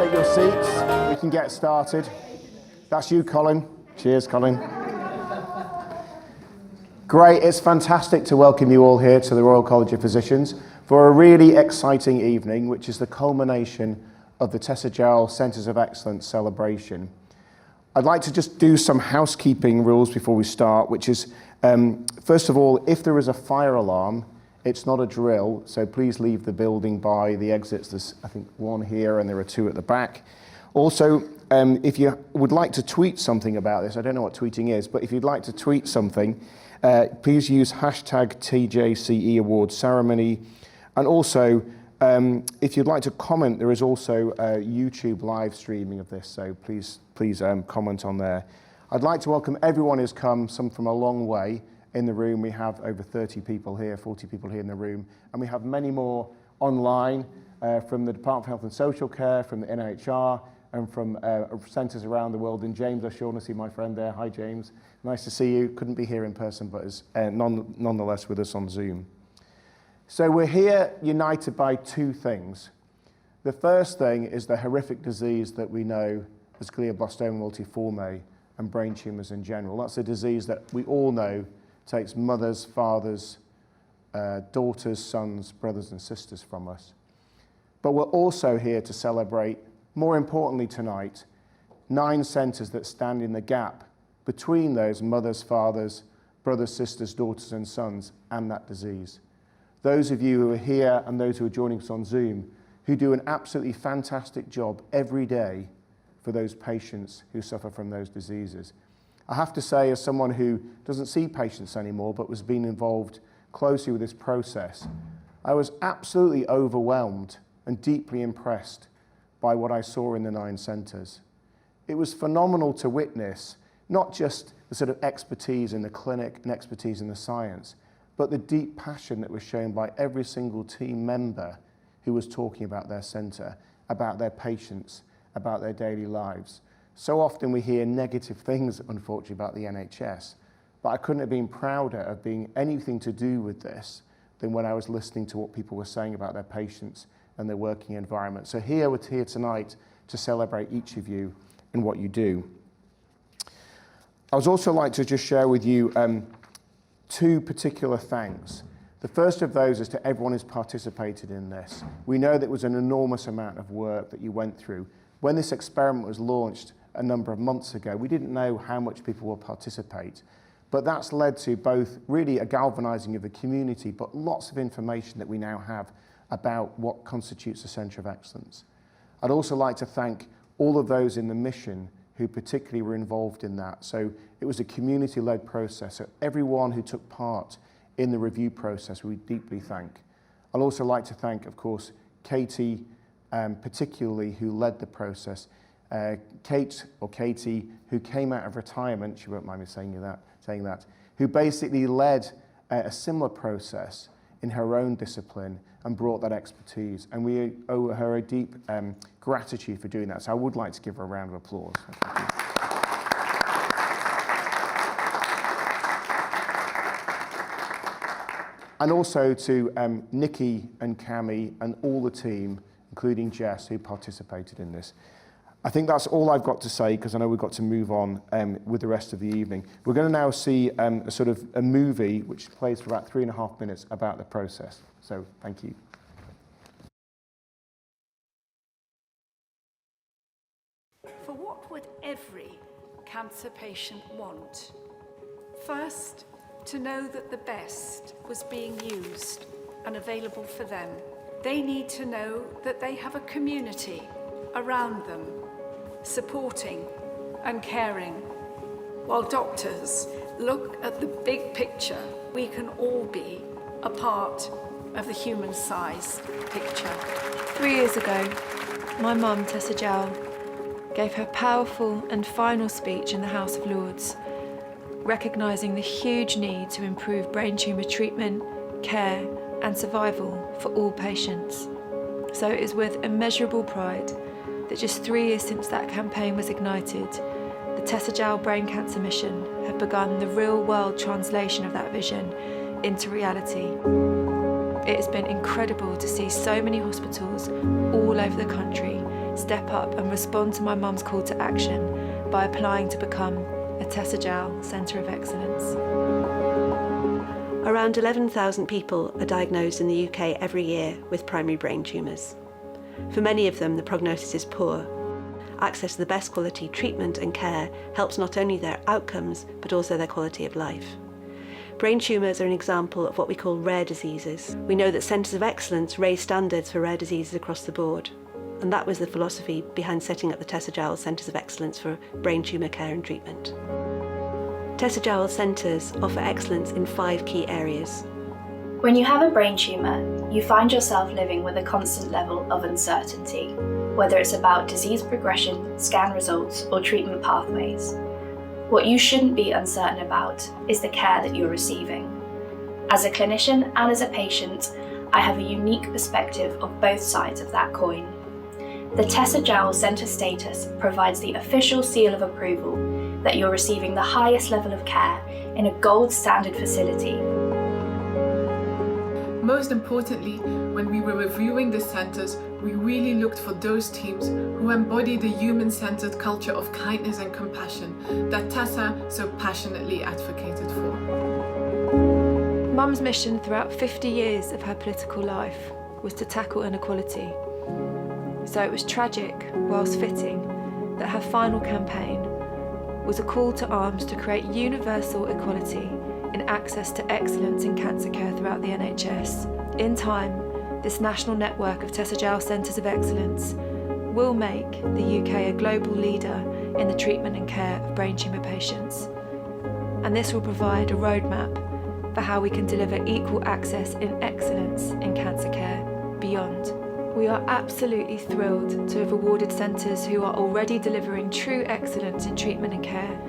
take your seats. We can get started. That's you, Colin. Cheers, Colin. Great, it's fantastic to welcome you all here to the Royal College of Physicians for a really exciting evening, which is the culmination of the Tessa Jowell Centres of Excellence celebration. I'd like to just do some housekeeping rules before we start, which is, first of all, if there is a fire alarm, it's not a drill, so please leave the building by the exits. There's, I think, one here and there are two at the back. Also, if you would like to tweet something about this, I don't know what tweeting is, but if you'd like to tweet something, please use hashtag TJCE Awards Ceremony. And also, if you'd like to comment, there is also a YouTube live streaming of this, so please comment on there. I'd like to welcome everyone who's come, some from a long way. In the room, we have over 30 people here, 40 people here in the room, and we have many more online from the Department of Health and Social Care, from the NHR, and from centres around the world. And James O'Shaughnessy, my friend there. Hi, James. Nice to see you. Couldn't be here in person, but is nonetheless with us on Zoom. So we're here united by two things. The first thing is the horrific disease that we know as glioblastoma multiforme and brain tumours in general. That's a disease that we all know takes mothers, fathers, daughters, sons, brothers and sisters from us. But we're also here to celebrate, more importantly tonight, 9 centres that stand in the gap between those mothers, fathers, brothers, sisters, daughters and sons and that disease. Those of you who are here and those who are joining us on Zoom who do an absolutely fantastic job every day for those patients who suffer from those diseases. I have to say, as someone who doesn't see patients anymore but was being involved closely with this process, I was absolutely overwhelmed and deeply impressed by what I saw in the 9 centres. It was phenomenal to witness not just the sort of expertise in the clinic and expertise in the science, but the deep passion that was shown by every single team member who was talking about their centre, about their patients, about their daily lives. So often we hear negative things, unfortunately, about the NHS, but I couldn't have been prouder of being anything to do with this than when I was listening to what people were saying about their patients and their working environment. So we're here tonight to celebrate each of you and what you do. I would also like to just share with you 2 particular thanks. The first of those is to everyone who's participated in this. We know that it was an enormous amount of work that you went through. When this experiment was launched a number of months ago, we didn't know how much people will participate, but that's led to both really a galvanizing of the community, but lots of information that we now have about what constitutes a Centre of Excellence. I'd also like to thank all of those in the mission who particularly were involved in that. So it was a community-led process, so everyone who took part in the review process we deeply thank. I'd also like to thank, of course, Katie, particularly, who led the process. Katie, who came out of retirement, she won't mind me saying that, who basically led a similar process in her own discipline and brought that expertise. And we owe her a deep gratitude for doing that. So I would like to give her a round of applause. And also to Nikki and Cami and all the team, including Jess, who participated in this. I think that's all I've got to say, because I know we've got to move on with the rest of the evening. We're going to now see a sort of a movie which plays for about 3.5 minutes about the process. So thank you. For what would every cancer patient want? First, to know that the best was being used and available for them. They need to know that they have a community around them, supporting and caring. While doctors look at the big picture, we can all be a part of the human-sized picture. 3 years ago, my mum, Tessa Jowell, gave her powerful and final speech in the House of Lords, recognising the huge need to improve brain tumour treatment, care and survival for all patients. So it is with immeasurable pride that just 3 years since that campaign was ignited, the Tessa Jowell Brain Cancer Mission have begun the real-world translation of that vision into reality. It has been incredible to see so many hospitals all over the country step up and respond to my mum's call to action by applying to become a Tessa Jowell Centre of Excellence. Around 11,000 people are diagnosed in the UK every year with primary brain tumours. For many of them, the prognosis is poor. Access to the best quality treatment and care helps not only their outcomes, but also their quality of life. Brain tumours are an example of what we call rare diseases. We know that centres of excellence raise standards for rare diseases across the board, and that was the philosophy behind setting up the Tessa Jowell Centres of Excellence for brain tumour care and treatment. Tessa Jowell Centres offer excellence in 5 key areas. When you have a brain tumour, you find yourself living with a constant level of uncertainty, whether it's about disease progression, scan results, or treatment pathways. What you shouldn't be uncertain about is the care that you're receiving. As a clinician and as a patient, I have a unique perspective of both sides of that coin. The Tessa Jowell Centre status provides the official seal of approval that you're receiving the highest level of care in a gold standard facility. Most importantly, when we were reviewing the centres, we really looked for those teams who embody the human-centred culture of kindness and compassion that Tessa so passionately advocated for. Mum's mission throughout 50 years of her political life was to tackle inequality. So it was tragic, whilst fitting, that her final campaign was a call to arms to create universal equality in access to excellence in cancer care throughout the NHS. In time, this national network of Tessa Jowell Centres of Excellence will make the UK a global leader in the treatment and care of brain tumour patients. And this will provide a roadmap for how we can deliver equal access in excellence in cancer care beyond. We are absolutely thrilled to have awarded centres who are already delivering true excellence in treatment and care.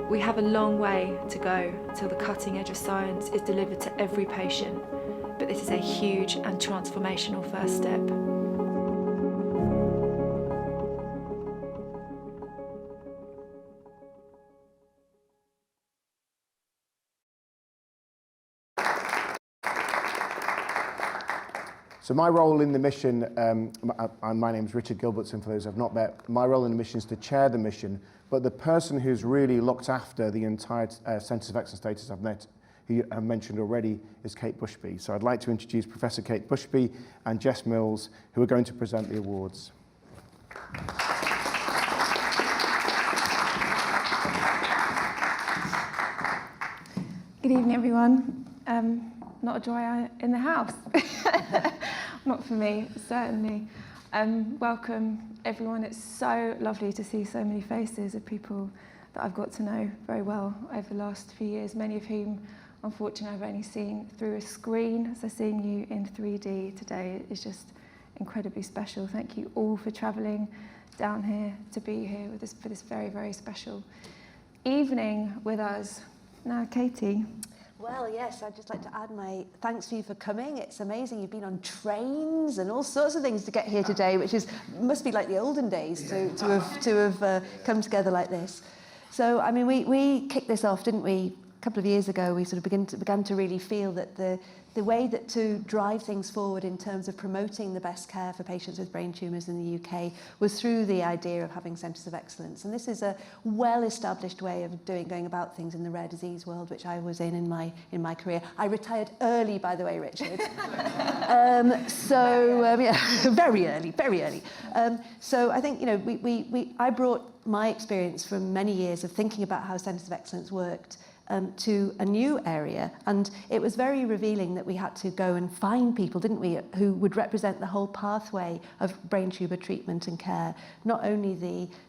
We have a long way to go till the cutting edge of science is delivered to every patient, but this is a huge and transformational first step. So my role in the mission, my name is Richard Gilbertson, for those I've not met. My role in the mission is to chair the mission, but the person who's really looked after the entire Centres of Excellence status who I've mentioned already is Kate Bushby. So I'd like to introduce Professor Kate Bushby and Jess Mills, who are going to present the awards. Good evening, everyone. Not a joy in the house. Not for me, certainly. Welcome, everyone. It's so lovely to see so many faces of people that I've got to know very well over the last few years, many of whom, unfortunately, I've only seen through a screen. So seeing you in 3D today is just incredibly special. Thank you all for travelling down here to be here with us for this very, very special evening with us. Now, Katie. Well, yes, I'd just like to add my thanks for you for coming. It's amazing. You've been on trains and all sorts of things to get here today, which must be like the olden days to have come together like this. So, I mean, we kicked this off, didn't we? A couple of years ago, we sort of began to really feel that the way that to drive things forward in terms of promoting the best care for patients with brain tumours in the UK was through the idea of having centres of excellence. And this is a well-established way of going about things in the rare disease world, which I was in my career. I retired early, by the way, Richard. Yeah, very early. So I think, you know, I brought my experience from many years of thinking about how centres of excellence worked to a new area, and it was very revealing that we had to go and find people, didn't we, who would represent the whole pathway of brain tumour treatment and care, not only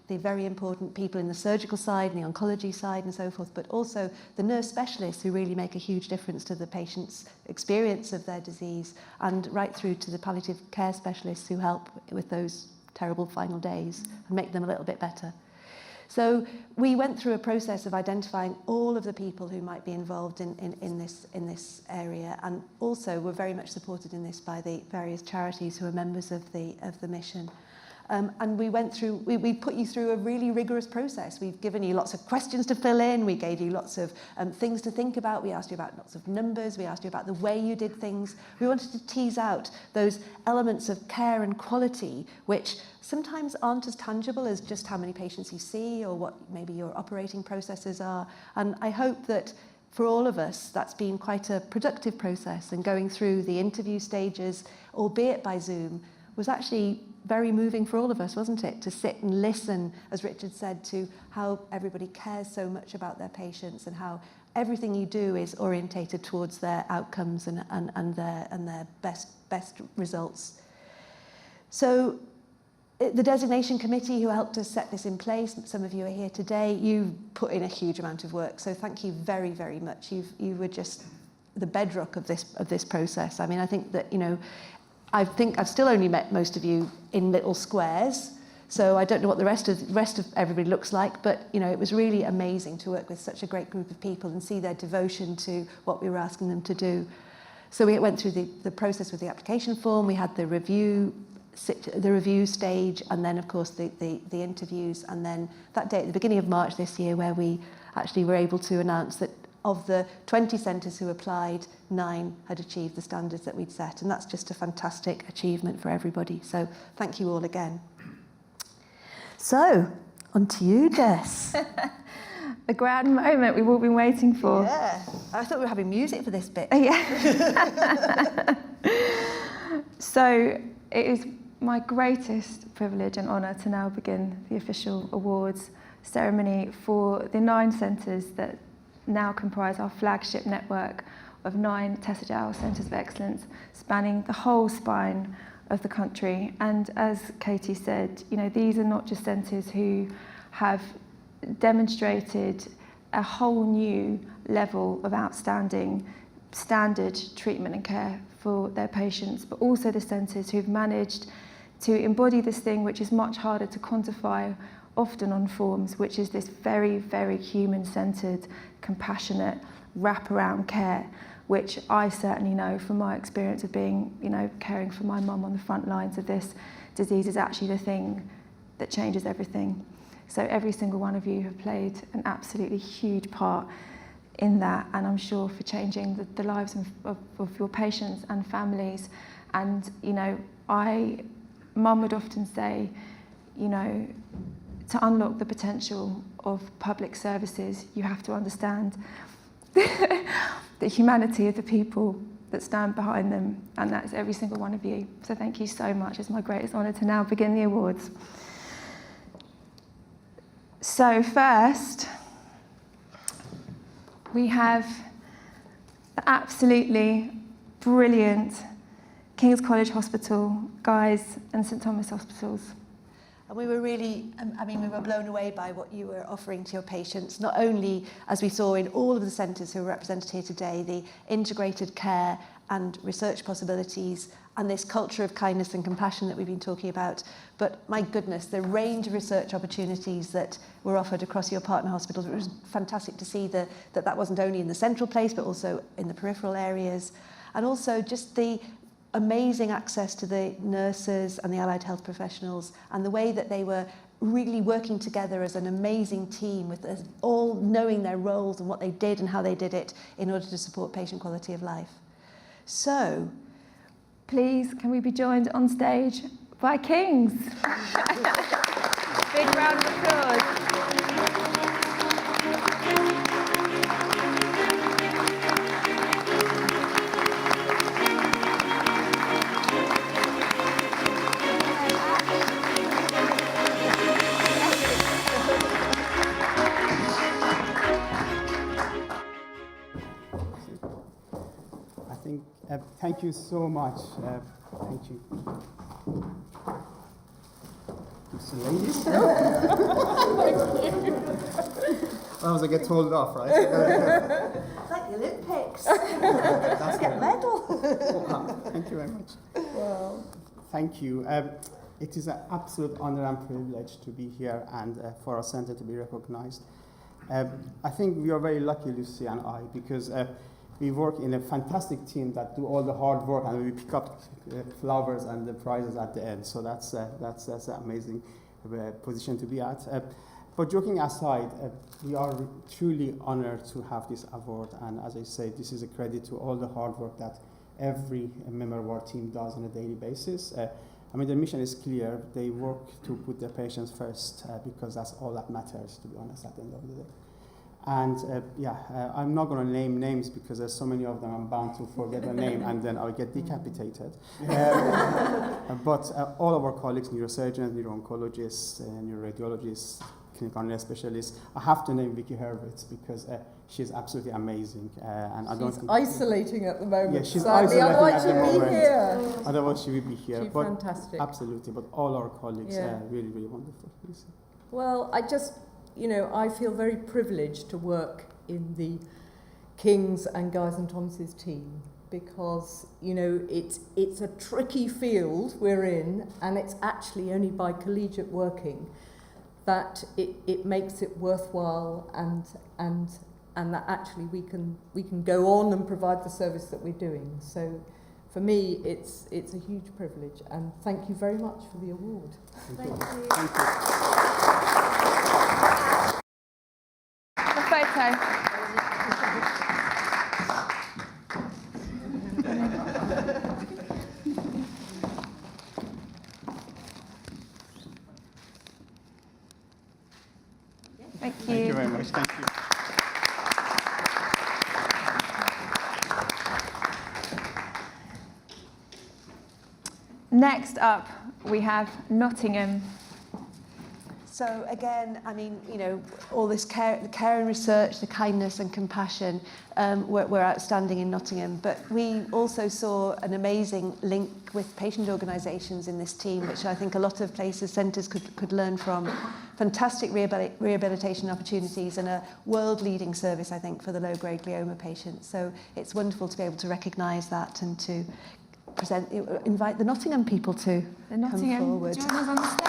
the very important people in the surgical side and the oncology side and so forth, but also the nurse specialists who really make a huge difference to the patient's experience of their disease, and right through to the palliative care specialists who help with those terrible final days and make them a little bit better. So we went through a process of identifying all of the people who might be involved in this area, and also were very much supported in this by the various charities who are members of the mission. And we put you through a really rigorous process. We've given you lots of questions to fill in. We gave you lots of things to think about. We asked you about lots of numbers. We asked you about the way you did things. We wanted to tease out those elements of care and quality, which sometimes aren't as tangible as just how many patients you see or what maybe your operating processes are. And I hope that for all of us, that's been quite a productive process, and going through the interview stages, albeit by Zoom, was actually very moving for all of us, wasn't it? To sit and listen, as Richard said, to how everybody cares so much about their patients and how everything you do is orientated towards their outcomes and their best results. So the designation committee who helped us set this in place, some of you are here today, you put in a huge amount of work. So thank you very, very much. You were just the bedrock of this process. I mean, I think that, I've still only met most of you in little squares, so I don't know what the rest of everybody looks like, but it was really amazing to work with such a great group of people and see their devotion to what we were asking them to do. So we went through the process with the application form, we had the review stage, and then of course the interviews, and then that day at the beginning of March this year where we actually were able to announce that of the 20 centres who applied, 9 had achieved the standards that we'd set, and that's just a fantastic achievement for everybody. So thank you all again. So, on to you, Des. The grand moment we've all been waiting for. Yeah, I thought we were having music for this bit. Yeah. So, it is my greatest privilege and honour to now begin the official awards ceremony for the 9 centres that now comprise our flagship network of 9 Tessa Jowell Centres of Excellence, spanning the whole spine of the country. And as Katie said, these are not just centres who have demonstrated a whole new level of outstanding standard treatment and care for their patients, but also the centres who've managed to embody this thing which is much harder to quantify often on forms, which is this very, very human-centred, compassionate, wraparound care, which I certainly know from my experience of being, caring for my mum on the front lines of this disease is actually the thing that changes everything. So every single one of you have played an absolutely huge part in that, and I'm sure for changing the lives of your patients and families. And, Mum would often say, to unlock the potential of public services, you have to understand the humanity of the people that stand behind them, and that's every single one of you. So thank you so much. It's my greatest honour to now begin the awards. So first, we have the absolutely brilliant King's College Hospital, Guy's and St Thomas Hospitals. And we were really, we were blown away by what you were offering to your patients, not only, as we saw in all of the centres who are represented here today, the integrated care and research possibilities and this culture of kindness and compassion that we've been talking about, but my goodness, the range of research opportunities that were offered across your partner hospitals. It was fantastic to see that wasn't only in the central place, but also in the peripheral areas. And also just the amazing access to the nurses and the allied health professionals, and the way that they were really working together as an amazing team, with us all knowing their roles and what they did and how they did it in order to support patient quality of life. So, please, can we be joined on stage by Kings? Big round of applause. Thank you so much. Thank you. It's the ladies. Otherwise I get told off, right? It's like the Olympics. That's get a medal. Thank you very much. Well, thank you. It is an absolute honor and privilege to be here and for our center to be recognized. I think we are very lucky, Lucy and I, because we work in a fantastic team that do all the hard work, and we pick up flowers and the prizes at the end. So that's an amazing position to be at. But joking aside, we are truly honored to have this award, and as I say, this is a credit to all the hard work that every member of our team does on a daily basis. I mean, the mission is clear. They work to put their patients first because that's all that matters, to be honest, at the end of the day. And I'm not going to name names because there's so many of them, I'm bound to forget a name and then I'll get decapitated. But all of our colleagues, neurosurgeons, neuro-oncologists, neuroradiologists, clinical nurse specialists, I have to name Vicky Hurwitz because she's absolutely amazing. And she's isolating at the moment. Yeah, she's isolating otherwise at the moment. She'd be here. Otherwise she would be here. She's fantastic. Absolutely, but all our colleagues are really, really wonderful. Well, I feel very privileged to work in the King's and Guy's and Thomas's team because, it's a tricky field we're in, and it's actually only by collegiate working that it makes it worthwhile and that actually we can go on and provide the service that we're doing. So for me, it's a huge privilege, and thank you very much for the award. Thank you. Thank you. Thank you. The photo. Thank you. Thank you very much. Thank you. Next up, we have Nottingham. So again, all this care and research, the kindness and compassion were outstanding in Nottingham. But we also saw an amazing link with patient organisations in this team, which I think a lot of places, centres could learn from. Fantastic rehabilitation opportunities and a world-leading service, I think, for the low-grade glioma patients. So it's wonderful to be able to recognise that and to invite the Nottingham people to come forward. Join us on the stage.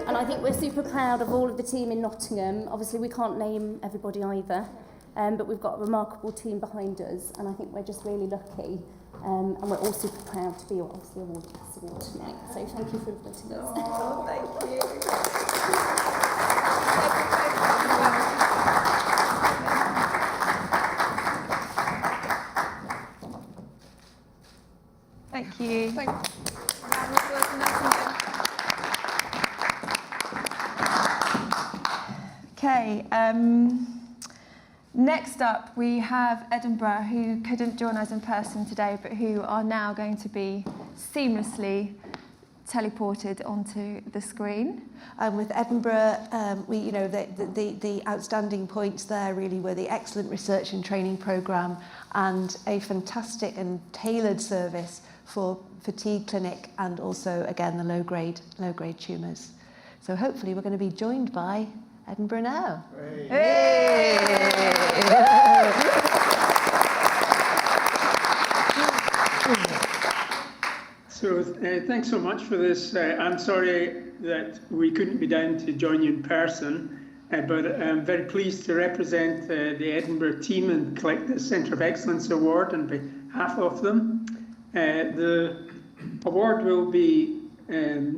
And I think we're super proud of all of the team in Nottingham. Obviously, we can't name everybody either, but we've got a remarkable team behind us, and I think we're just really lucky. And we're all super proud to be obviously awarded this award tonight. So thank you for inviting us. Oh, thank you. Thank you. Thank you. Okay, next up we have Edinburgh, who couldn't join us in person today, but who are now going to be seamlessly teleported onto the screen. With Edinburgh, the outstanding points there really were the excellent research and training programme and a fantastic and tailored service for fatigue clinic and also, again, the low-grade tumours. So hopefully we're going to be joined by Edinburgh now. Hey! So thanks so much for this. I'm sorry that we couldn't be down to join you in person, but I'm very pleased to represent the Edinburgh team and collect the Centre of Excellence Award on behalf of them. The award will be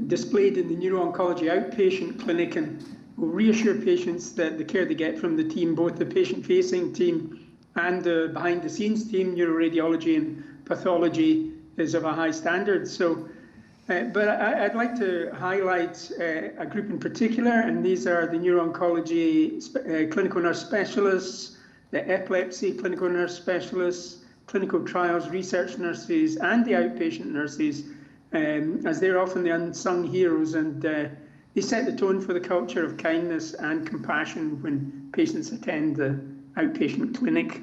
displayed in the neuro-oncology outpatient clinic and will reassure patients that the care they get from the team, both the patient-facing team and the behind-the-scenes team, neuroradiology and pathology, is of a high standard. So, but I'd like to highlight a group in particular, and these are the neuro-oncology clinical nurse specialists, the epilepsy clinical nurse specialists, clinical trials research nurses, and the outpatient nurses, as they're often the unsung heroes, and they set the tone for the culture of kindness and compassion when patients attend the outpatient clinic.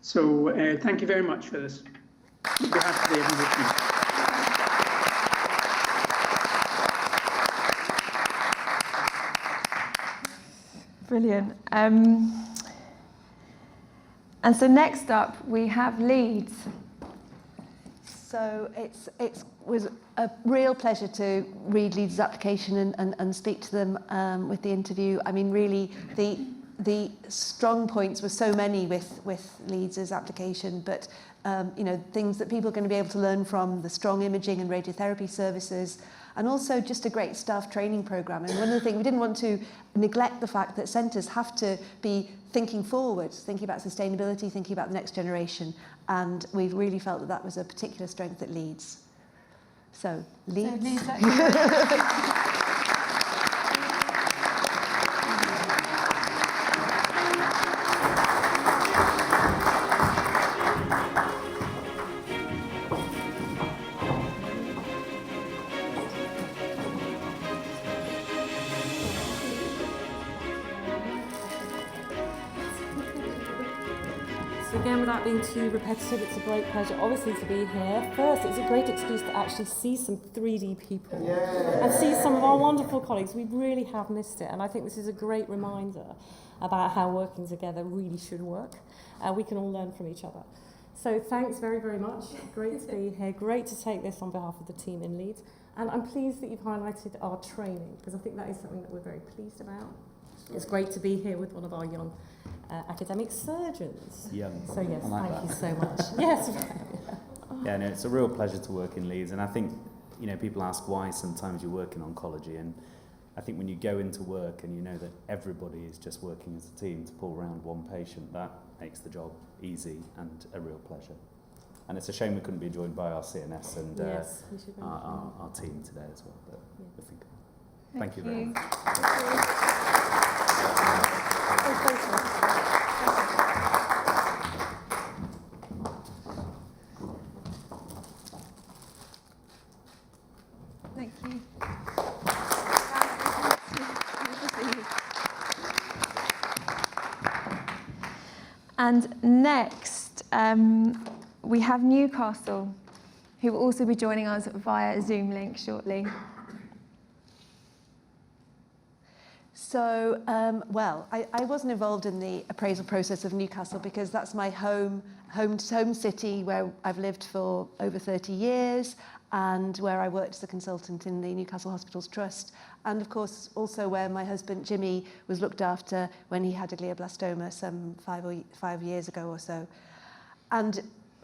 So thank you very much for this. On behalf of the Edinburgh team. Brilliant. And so next up, we have Leeds. So it was a real pleasure to read Leeds' application and speak to them with the interview. I mean, really, the strong points were so many with Leeds' application, but you know, things that people are going to be able to learn from, the strong imaging and radiotherapy services, and also just a great staff training program. And one of the things, we didn't want to neglect the fact that centres have to be thinking forward, thinking about sustainability, thinking about the next generation. And we really felt that that was a particular strength at Leeds. So, Leeds. So again, without being too repetitive, it's a great pleasure, obviously, to be here. First, it's a great excuse to actually see some 3D people and see some of our wonderful colleagues. We really have missed it, and I think this is a great reminder about how working together really should work. We can all learn from each other. So thanks very, very much. Great to be here. Great to take this on behalf of the team in Leeds. And I'm pleased that you've highlighted our training, because I think that is something that we're very pleased about. It's great to be here with one of our young academic surgeons. So yes, thank you so much. Yes. Yeah, no, it's a real pleasure to work in Leeds, and I think, you know, people ask why sometimes you work in oncology, and I think when you go into work and you know that everybody is just working as a team to pull around one patient, that makes the job easy and a real pleasure. And it's a shame we couldn't be joined by our CNS and yes, our team today as well. But I think, Thank you very much. Thank you. And next, we have Newcastle, who will also be joining us via Zoom link shortly. So, well, I wasn't involved in the appraisal process of Newcastle because that's my home city where I've lived for over 30 years and where I worked as a consultant in the Newcastle Hospitals Trust, and of course also where my husband Jimmy was looked after when he had a glioblastoma some 5 years ago or so. And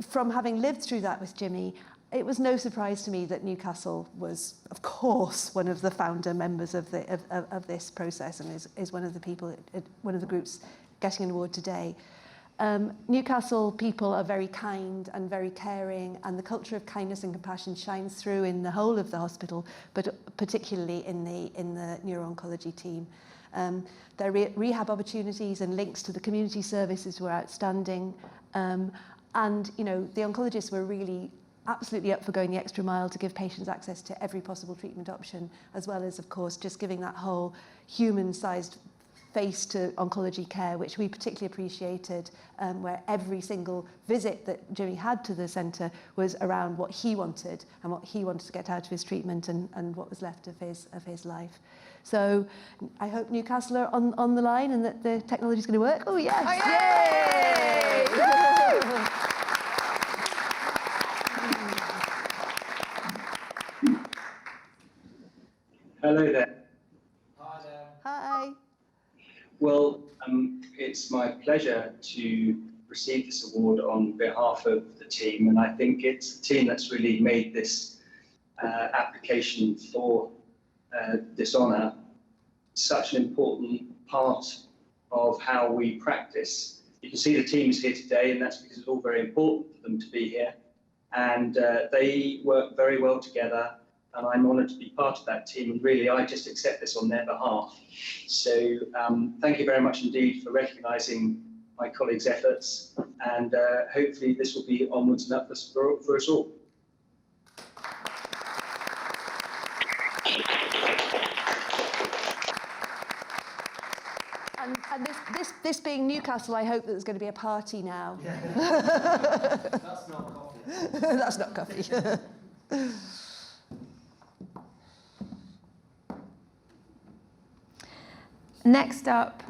from having lived through that with Jimmy, it was no surprise to me that Newcastle was, of course, one of the founder members of this process and is one of the people, one of the groups getting an award today. Newcastle people are very kind and very caring, and the culture of kindness and compassion shines through in the whole of the hospital, but particularly in the neuro-oncology team. Their rehab opportunities and links to the community services were outstanding, and you know, the oncologists were really absolutely up for going the extra mile to give patients access to every possible treatment option, as well as, of course, just giving that whole human-sized face to oncology care, which we particularly appreciated, where every single visit that Jimmy had to the centre was around what he wanted and what he wanted to get out of his treatment and what was left of his life. So I hope Newcastle are on the line and that the technology is going to work. Oh, yes! Oh, yay! Yay! Hello there. Hi there. Hi. Well, it's my pleasure to receive this award on behalf of the team, and I think it's the team that's really made this application for this honour such an important part of how we practice. You can see the teams here today, and that's because it's all very important for them to be here, and they work very well together. And I'm honoured to be part of that team, and really I just accept this on their behalf. So thank you very much indeed for recognising my colleagues' efforts, and hopefully this will be onwards and upwards for us all. And this being Newcastle, I hope that there's going to be a party now. Yeah. That's not coffee. That's not coffee. Next up,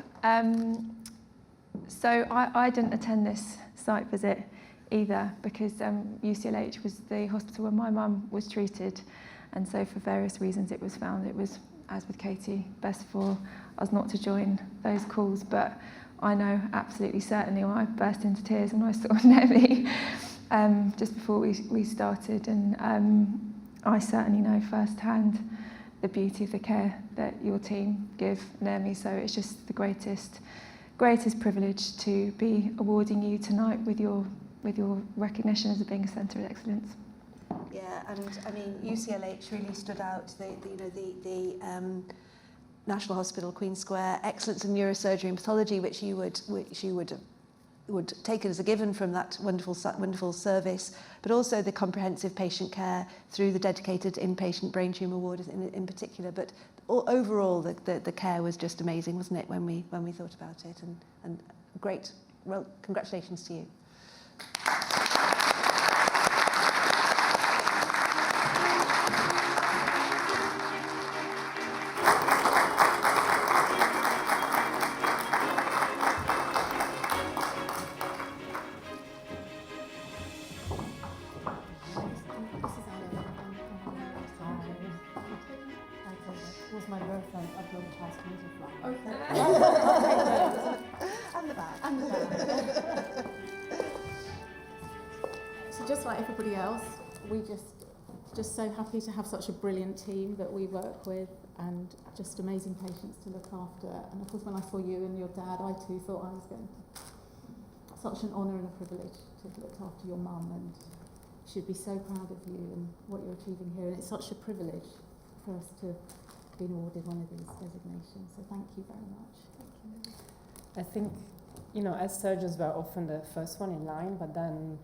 So I didn't attend this site visit either because UCLH was the hospital where my mum was treated, and so for various reasons it was found it was, as with Katie, best for us not to join those calls. But I know absolutely certainly when I burst into tears when I saw Nemi just before we started, and I certainly know firsthand the beauty of the care that your team give Nemi. So it's just the greatest privilege to be awarding you tonight with your recognition as being a centre of excellence. Yeah, and I mean UCLH really stood out. The National Hospital, Queen Square, excellence in neurosurgery and pathology, which you would take it as a given from that wonderful service, but also the comprehensive patient care through the dedicated inpatient brain tumour ward in particular. But overall, the care was just amazing, wasn't it, when we thought about it? And great. Well, congratulations to you. Was my girlfriend at your past music flag. Okay. And the bag. And the bag. So just like everybody else, we just so happy to have such a brilliant team that we work with, and just amazing patients to look after. And of course, when I saw you and your dad, I too thought I was going to. Such an honour and a privilege to look after your mum, and she'd be so proud of you and what you're achieving here. And it's such a privilege for us to been awarded one of these designations, so thank you very much. Thank you. I think, as surgeons we're often the first one in line, but then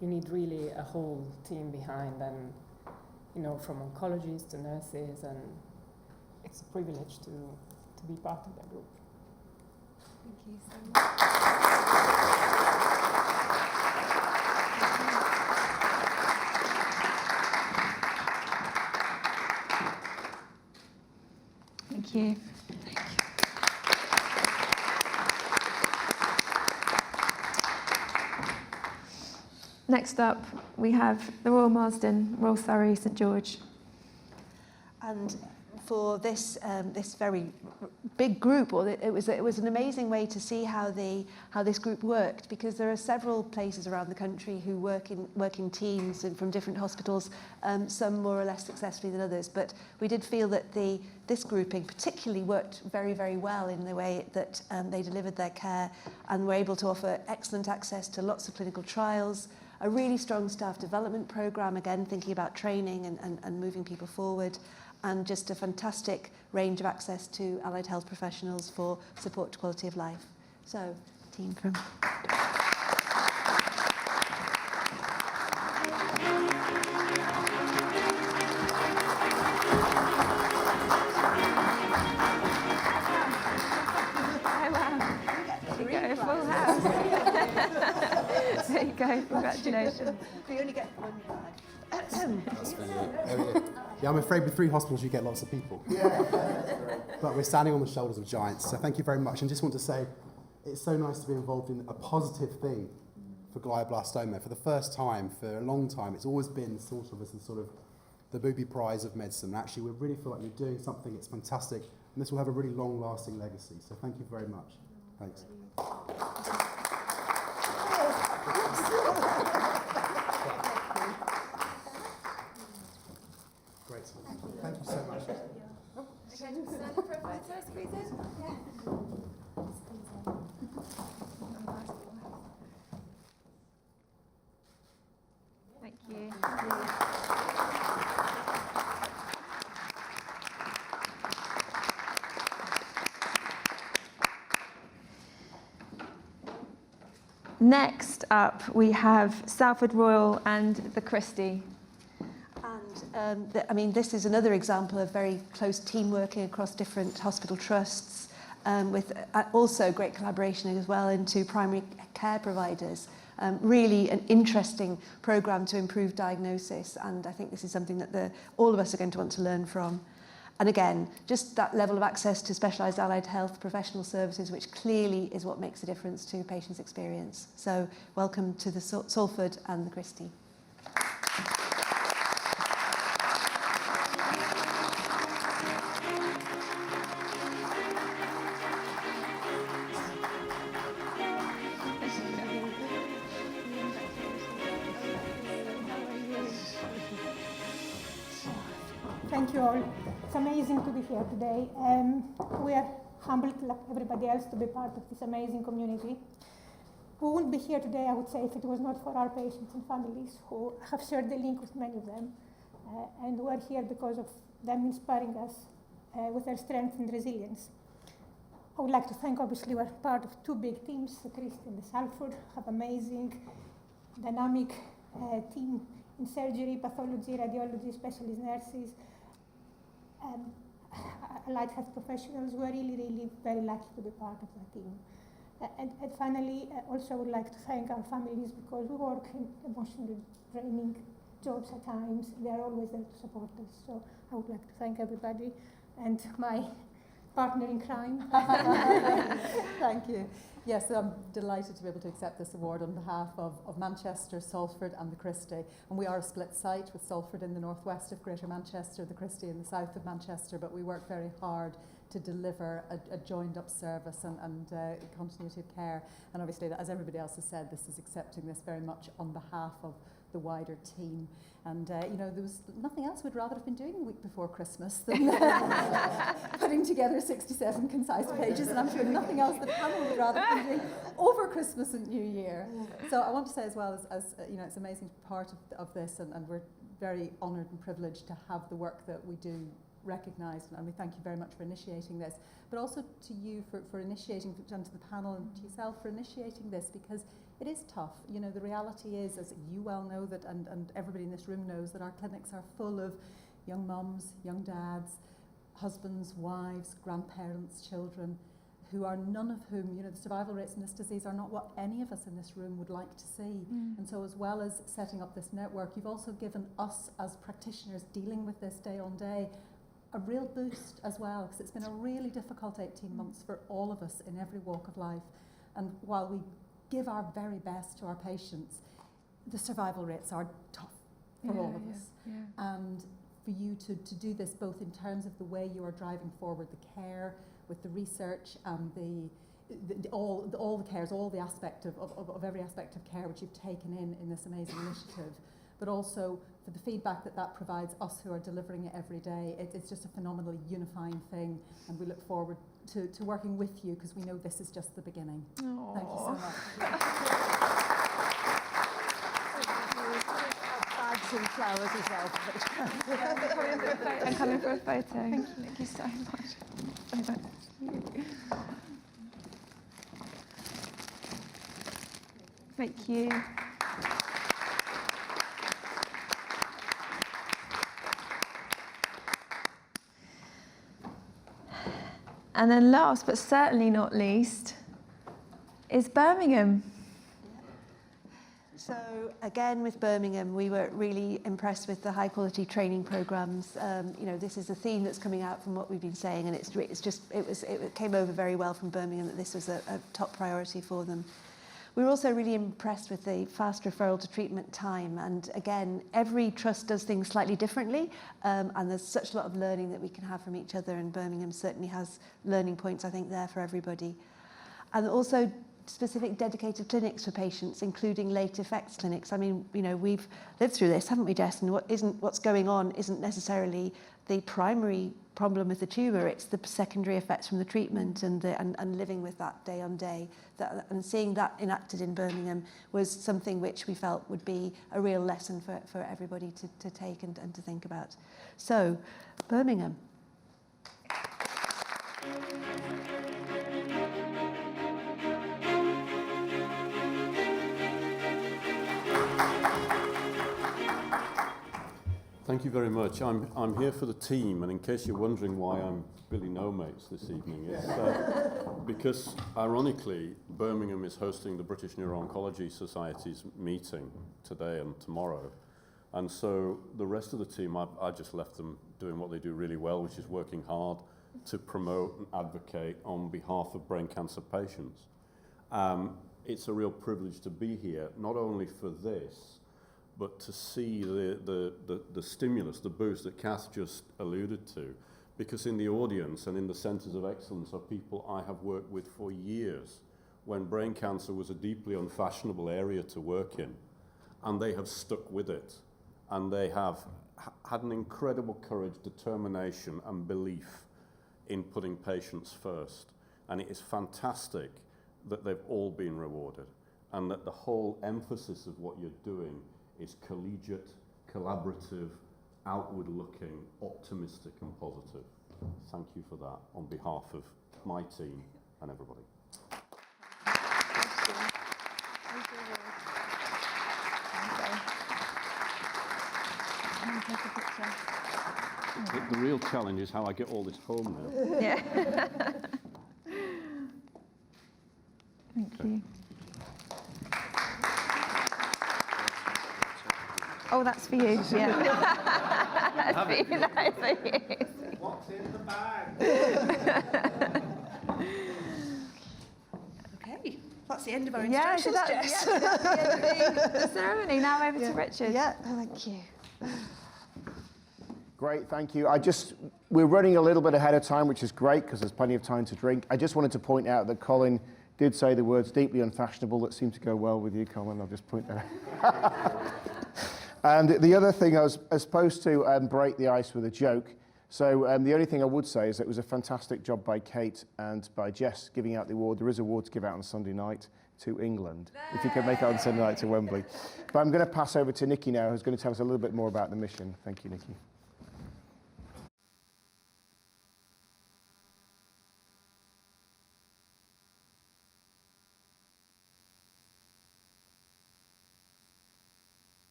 you need really a whole team behind, and from oncologists to nurses, and it's a privilege to be part of that group. Thank you so much. Thank you. Next up, we have the Royal Marsden, Royal Surrey, St George. And for this very big group, it was an amazing way to see how this group worked, because there are several places around the country who work in teams and from different hospitals, some more or less successfully than others. But we did feel that this grouping particularly worked very, very well in the way that they delivered their care and were able to offer excellent access to lots of clinical trials, a really strong staff development programme, again thinking about training and moving people forward, and just a fantastic range of access to allied health professionals for support to quality of life. So, team from... There you go, congratulations. You only get one bag. That's for you. Yeah, I'm afraid with 3 hospitals you get lots of people. But we're standing on the shoulders of giants, so thank you very much. And just want to say, it's so nice to be involved in a positive thing for glioblastoma. For the first time, for a long time, it's always been sort of the booby prize of medicine. And actually, we really feel like we're doing something that's fantastic, and this will have a really long-lasting legacy. So thank you very much. Thanks. Great. Thank you so much. Thank you. Next up, we have Salford Royal and the Christie. And I mean, this is another example of very close team working across different hospital trusts, with also great collaboration as well into primary care providers. Really an interesting programme to improve diagnosis, and I think this is something that all of us are going to want to learn from. And again, just that level of access to specialised allied health professional services, which clearly is what makes a difference to patients' experience. So welcome to the Salford and the Christie. Thank you all. It's amazing to be here today. We are humbled, like everybody else, to be part of this amazing community. We wouldn't be here today, I would say, if it was not for our patients and families who have shared the link with many of them. And we're here because of them inspiring us with their strength and resilience. I would like to thank, obviously, we're part of two big teams, the Christie and the Salford, have amazing, dynamic team in surgery, pathology, radiology, specialist nurses, allied health professionals. We're really, really very lucky to be part of that team. And finally, also I would like to thank our families, because we work in emotionally draining jobs at times. They are always there to support us. So I would like to thank everybody and my partner in crime. Thank you. Yes, I'm delighted to be able to accept this award on behalf of Manchester, Salford and the Christie. And we are a split site, with Salford in the northwest of Greater Manchester, the Christie in the south of Manchester, but we work very hard to deliver a joined-up service and continuity of care. And obviously, as everybody else has said, this is accepting this very much on behalf of the wider team. And you know, there was nothing else we'd rather have been doing the week before Christmas than putting together 67 concise pages, and I'm sure nothing else that Hannah would rather have been doing over Christmas and New Year. So I want to say as well, as you know, it's amazing to be part of this, and we're very honoured and privileged to have the work that we do recognised, and we thank you very much for initiating this, but also to you for initiating, and to the panel and to yourself for initiating this, because it is tough. You know, the reality is, as you well know, that and everybody in this room knows, that our clinics are full of young mums, young dads, husbands, wives, grandparents, children, who are none of whom, you know, the survival rates in this disease are not what any of us in this room would like to see. And so, as well as setting up this network, you've also given us as practitioners dealing with this day on day a real boost as well, because it's been a really difficult 18 months for all of us in every walk of life. And while we give our very best to our patients, the survival rates are tough for all of us. And for you to do this, both in terms of the way you are driving forward the care, with the research and all the cares, all the aspect of every aspect of care which you've taken in this amazing initiative, but also for the feedback that provides us who are delivering it every day. It's just a phenomenally unifying thing, and we look forward to working with you, because we know this is just the beginning. Aww. Thank you so much. Bags and flowers as well. I'm coming for a photo. Thank you so much. Thank you. And then last, but certainly not least, is Birmingham. So again, with Birmingham, we were really impressed with the high quality training programs. You know, this is a theme that's coming out from what we've been saying, and it came over very well from Birmingham that this was a top priority for them. We were also really impressed with the fast referral to treatment time. And again, every trust does things slightly differently. And there's such a lot of learning that we can have from each other. And Birmingham certainly has learning points, I think, there for everybody. And also specific dedicated clinics for patients, including late effects clinics. I mean, you know, we've lived through this, haven't we, Jess? And what's going on isn't necessarily the primary problem with the tumour, it's the secondary effects from the treatment and living with that day on day. And seeing that enacted in Birmingham was something which we felt would be a real lesson for everybody to take and to think about. So, Birmingham. Thank you very much. I'm here for the team, and in case you're wondering why I'm Billy No Mates this evening, it's because, ironically, Birmingham is hosting the British Neuro-Oncology Society's meeting today and tomorrow, and so the rest of the team, I just left them doing what they do really well, which is working hard to promote and advocate on behalf of brain cancer patients. It's a real privilege to be here, not only for this, but to see the stimulus, the boost that Kath just alluded to, because in the audience and in the centres of excellence are people I have worked with for years when brain cancer was a deeply unfashionable area to work in, and they have stuck with it, and they have had an incredible courage, determination and belief in putting patients first. And it is fantastic that they've all been rewarded, and that the whole emphasis of what you're doing is collegiate, collaborative, outward-looking, optimistic and positive. Thank you for that on behalf of my team and everybody. The real challenge is how I get all this home now. Yeah. Thank you. Oh, that's for you. Yeah. That's for you. That's for you. What's in the bag? Okay, that's the end of our Yeah, instructions, that's Jess. the end of the ceremony. Now over to Richard. Yeah, thank you. Great, thank you. We're running a little bit ahead of time, which is great because there's plenty of time to drink. I just wanted to point out that Colin did say the words deeply unfashionable that seem to go well with you, Colin. I'll just point that out. And the other thing, I was supposed to break the ice with a joke. So the only thing I would say is that it was a fantastic job by Kate and by Jess giving out the award. There is an award to give out on Sunday night to England, if you can make it on Sunday night to Wembley. But I'm going to pass over to Nikki now, who's going to tell us a little bit more about the mission. Thank you, Nikki.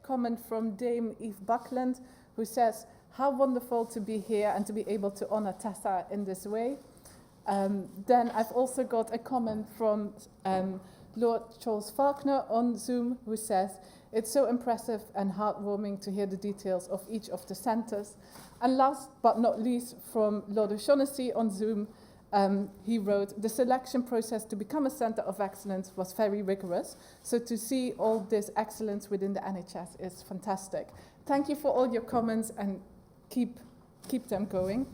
Comment from Dame Eve Buckland, who says, how wonderful to be here and to be able to honor Tessa in this way. Then I've also got a comment from Lord Charles Faulkner on Zoom, who says, it's so impressive and heartwarming to hear the details of each of the centres. And last but not least, from Lord O'Shaughnessy on Zoom, he wrote, the selection process to become a centre of excellence was very rigorous. So to see all this excellence within the NHS is fantastic. Thank you for all your comments and keep them going.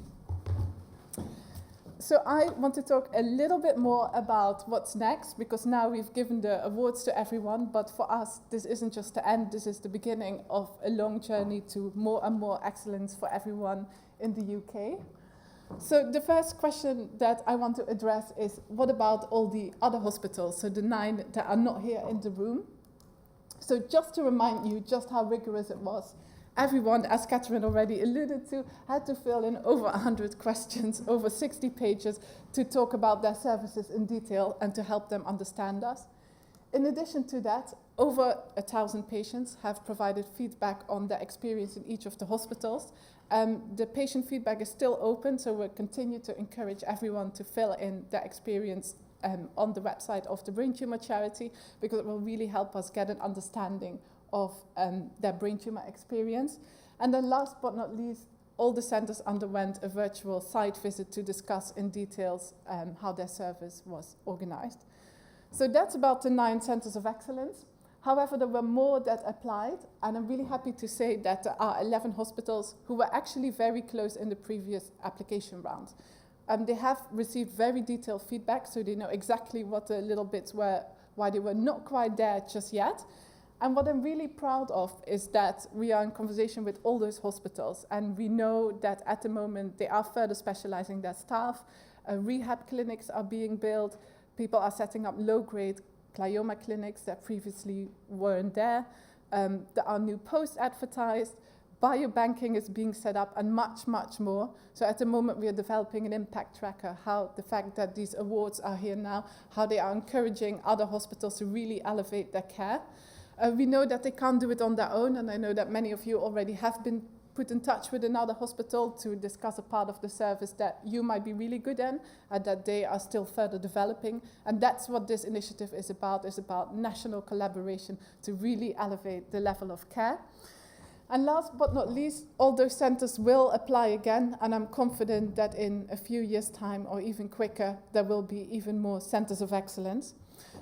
So I want to talk a little bit more about what's next, because now we've given the awards to everyone, but for us, this isn't just the end, this is the beginning of a long journey to more and more excellence for everyone in the UK. So the first question that I want to address is, what about all the other hospitals, so the 9 that are not here in the room? So just to remind you just how rigorous it was, everyone, as Catherine already alluded to, had to fill in over 100 questions, over 60 pages, to talk about their services in detail and to help them understand us. In addition to that, over 1,000 patients have provided feedback on their experience in each of the hospitals. The patient feedback is still open, so we'll continue to encourage everyone to fill in their experience on the website of the Brain Tumour Charity, because it will really help us get an understanding of their brain tumour experience. And then last but not least, all the centres underwent a virtual site visit to discuss in details how their service was organised. So that's about the 9 centres of excellence. However, there were more that applied, and I'm really happy to say that there are 11 hospitals who were actually very close in the previous application round. They have received very detailed feedback, so they know exactly what the little bits were, why they were not quite there just yet. And what I'm really proud of is that we are in conversation with all those hospitals, and we know that at the moment they are further specializing their staff, rehab clinics are being built, people are setting up low-grade glioma clinics that previously weren't there. There are new posts advertised, biobanking is being set up, and much, much more. So at the moment we are developing an impact tracker, how the fact that these awards are here now, how they are encouraging other hospitals to really elevate their care. We know that they can't do it on their own, and I know that many of you already have been put in touch with another hospital to discuss a part of the service that you might be really good in and that they are still further developing. And that's what this initiative is about national collaboration to really elevate the level of care. And last but not least, all those centres will apply again, and I'm confident that in a few years' time, or even quicker, there will be even more centres of excellence.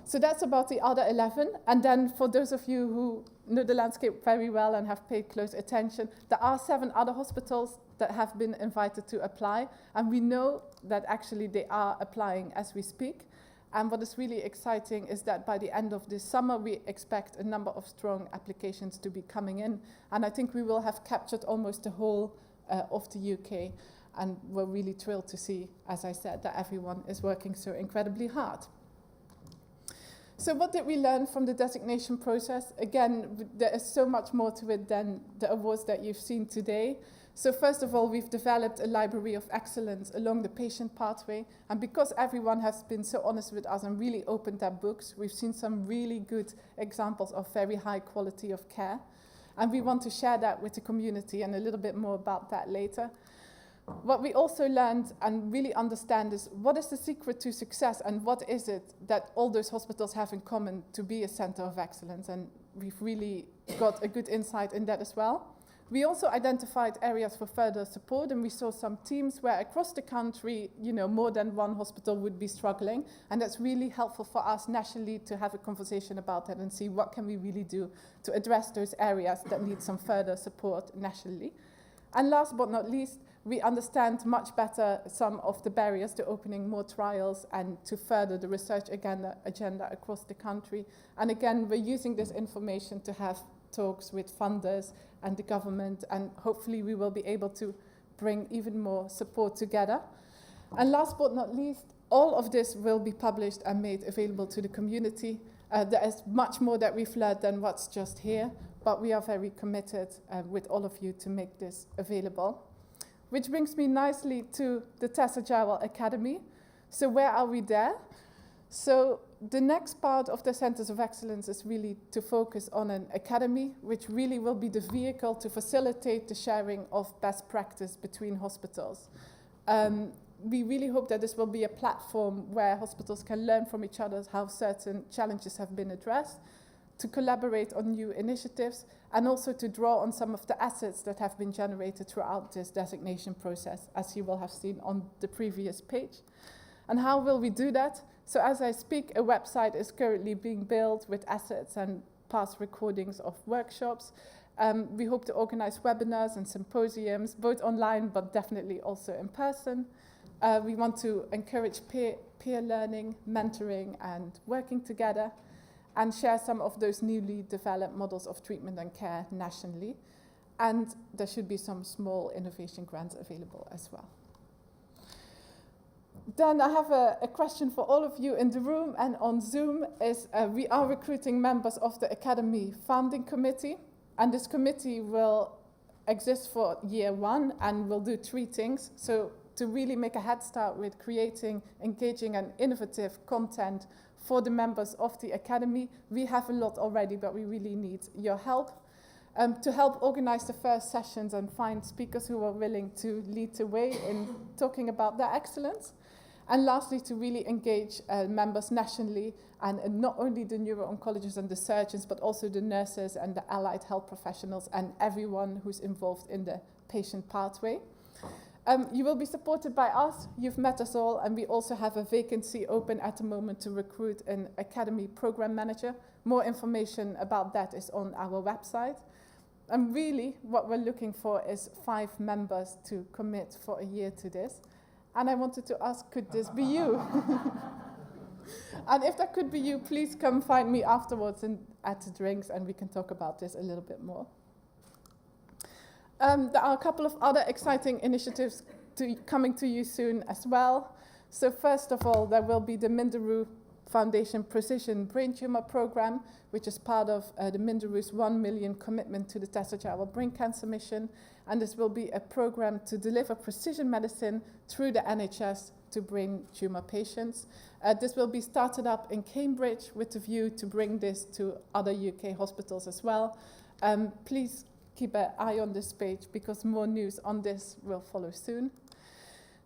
So that's about the other 11. And then for those of you who know the landscape very well and have paid close attention, there are 7 other hospitals that have been invited to apply. And we know that actually they are applying as we speak. And what is really exciting is that by the end of this summer, we expect a number of strong applications to be coming in. And I think we will have captured almost the whole of the UK. And we're really thrilled to see, as I said, that everyone is working so incredibly hard. So what did we learn from the designation process? Again, there is so much more to it than the awards that you've seen today. So first of all, we've developed a library of excellence along the patient pathway. And because everyone has been so honest with us and really opened their books, we've seen some really good examples of very high quality of care. And we want to share that with the community, and a little bit more about that later. What we also learned and really understand is what is the secret to success, and what is it that all those hospitals have in common to be a center of excellence. And we've really got a good insight in that as well. We also identified areas for further support, and we saw some teams where across the country, more than one hospital would be struggling. And that's really helpful for us nationally to have a conversation about that and see what can we really do to address those areas that need some further support nationally. And last but not least, we understand much better some of the barriers to opening more trials and to further the research agenda across the country. And again, we're using this information to have talks with funders and the government, and hopefully we will be able to bring even more support together. And last but not least, all of this will be published and made available to the community. There is much more that we've learned than what's just here, but we are very committed with all of you to make this available. Which brings me nicely to the Tessa Jowell Academy. So where are we there? So the next part of the Centers of Excellence is really to focus on an academy, which really will be the vehicle to facilitate the sharing of best practice between hospitals. We really hope that this will be a platform where hospitals can learn from each other how certain challenges have been addressed, to collaborate on new initiatives, and also to draw on some of the assets that have been generated throughout this designation process, as you will have seen on the previous page. And how will we do that? So as I speak, a website is currently being built with assets and past recordings of workshops. We hope to organize webinars and symposiums, both online, but definitely also in person. We want to encourage peer learning, mentoring, and working together, and share some of those newly developed models of treatment and care nationally. And there should be some small innovation grants available as well. Then I have a question for all of you in the room and on Zoom. We are recruiting members of the Academy Founding Committee, and this committee will exist for year 1 and will do 3 things. So to really make a head start with creating engaging and innovative content for the members of the Academy. We have a lot already, but we really need your help. To help organize the first sessions and find speakers who are willing to lead the way in talking about their excellence. And lastly, to really engage members nationally, and not only the neuro-oncologists and the surgeons, but also the nurses and the allied health professionals and everyone who's involved in the patient pathway. You will be supported by us. You've met us all, and we also have a vacancy open at the moment to recruit an Academy Program Manager. More information about that is on our website. And really, what we're looking for is 5 members to commit for a year to this. And I wanted to ask, could this be you? And if that could be you, please come find me afterwards at the drinks, and we can talk about this a little bit more. There are a couple of other exciting initiatives coming to you soon as well. So first of all, there will be the Minderoo Foundation Precision Brain Tumor Program, which is part of the Minderoo's 1 million commitment to the Tessa Jowell Brain Cancer Mission. And this will be a program to deliver precision medicine through the NHS to brain tumor patients. This will be started up in Cambridge with the view to bring this to other UK hospitals as well. Please keep an eye on this page, because more news on this will follow soon.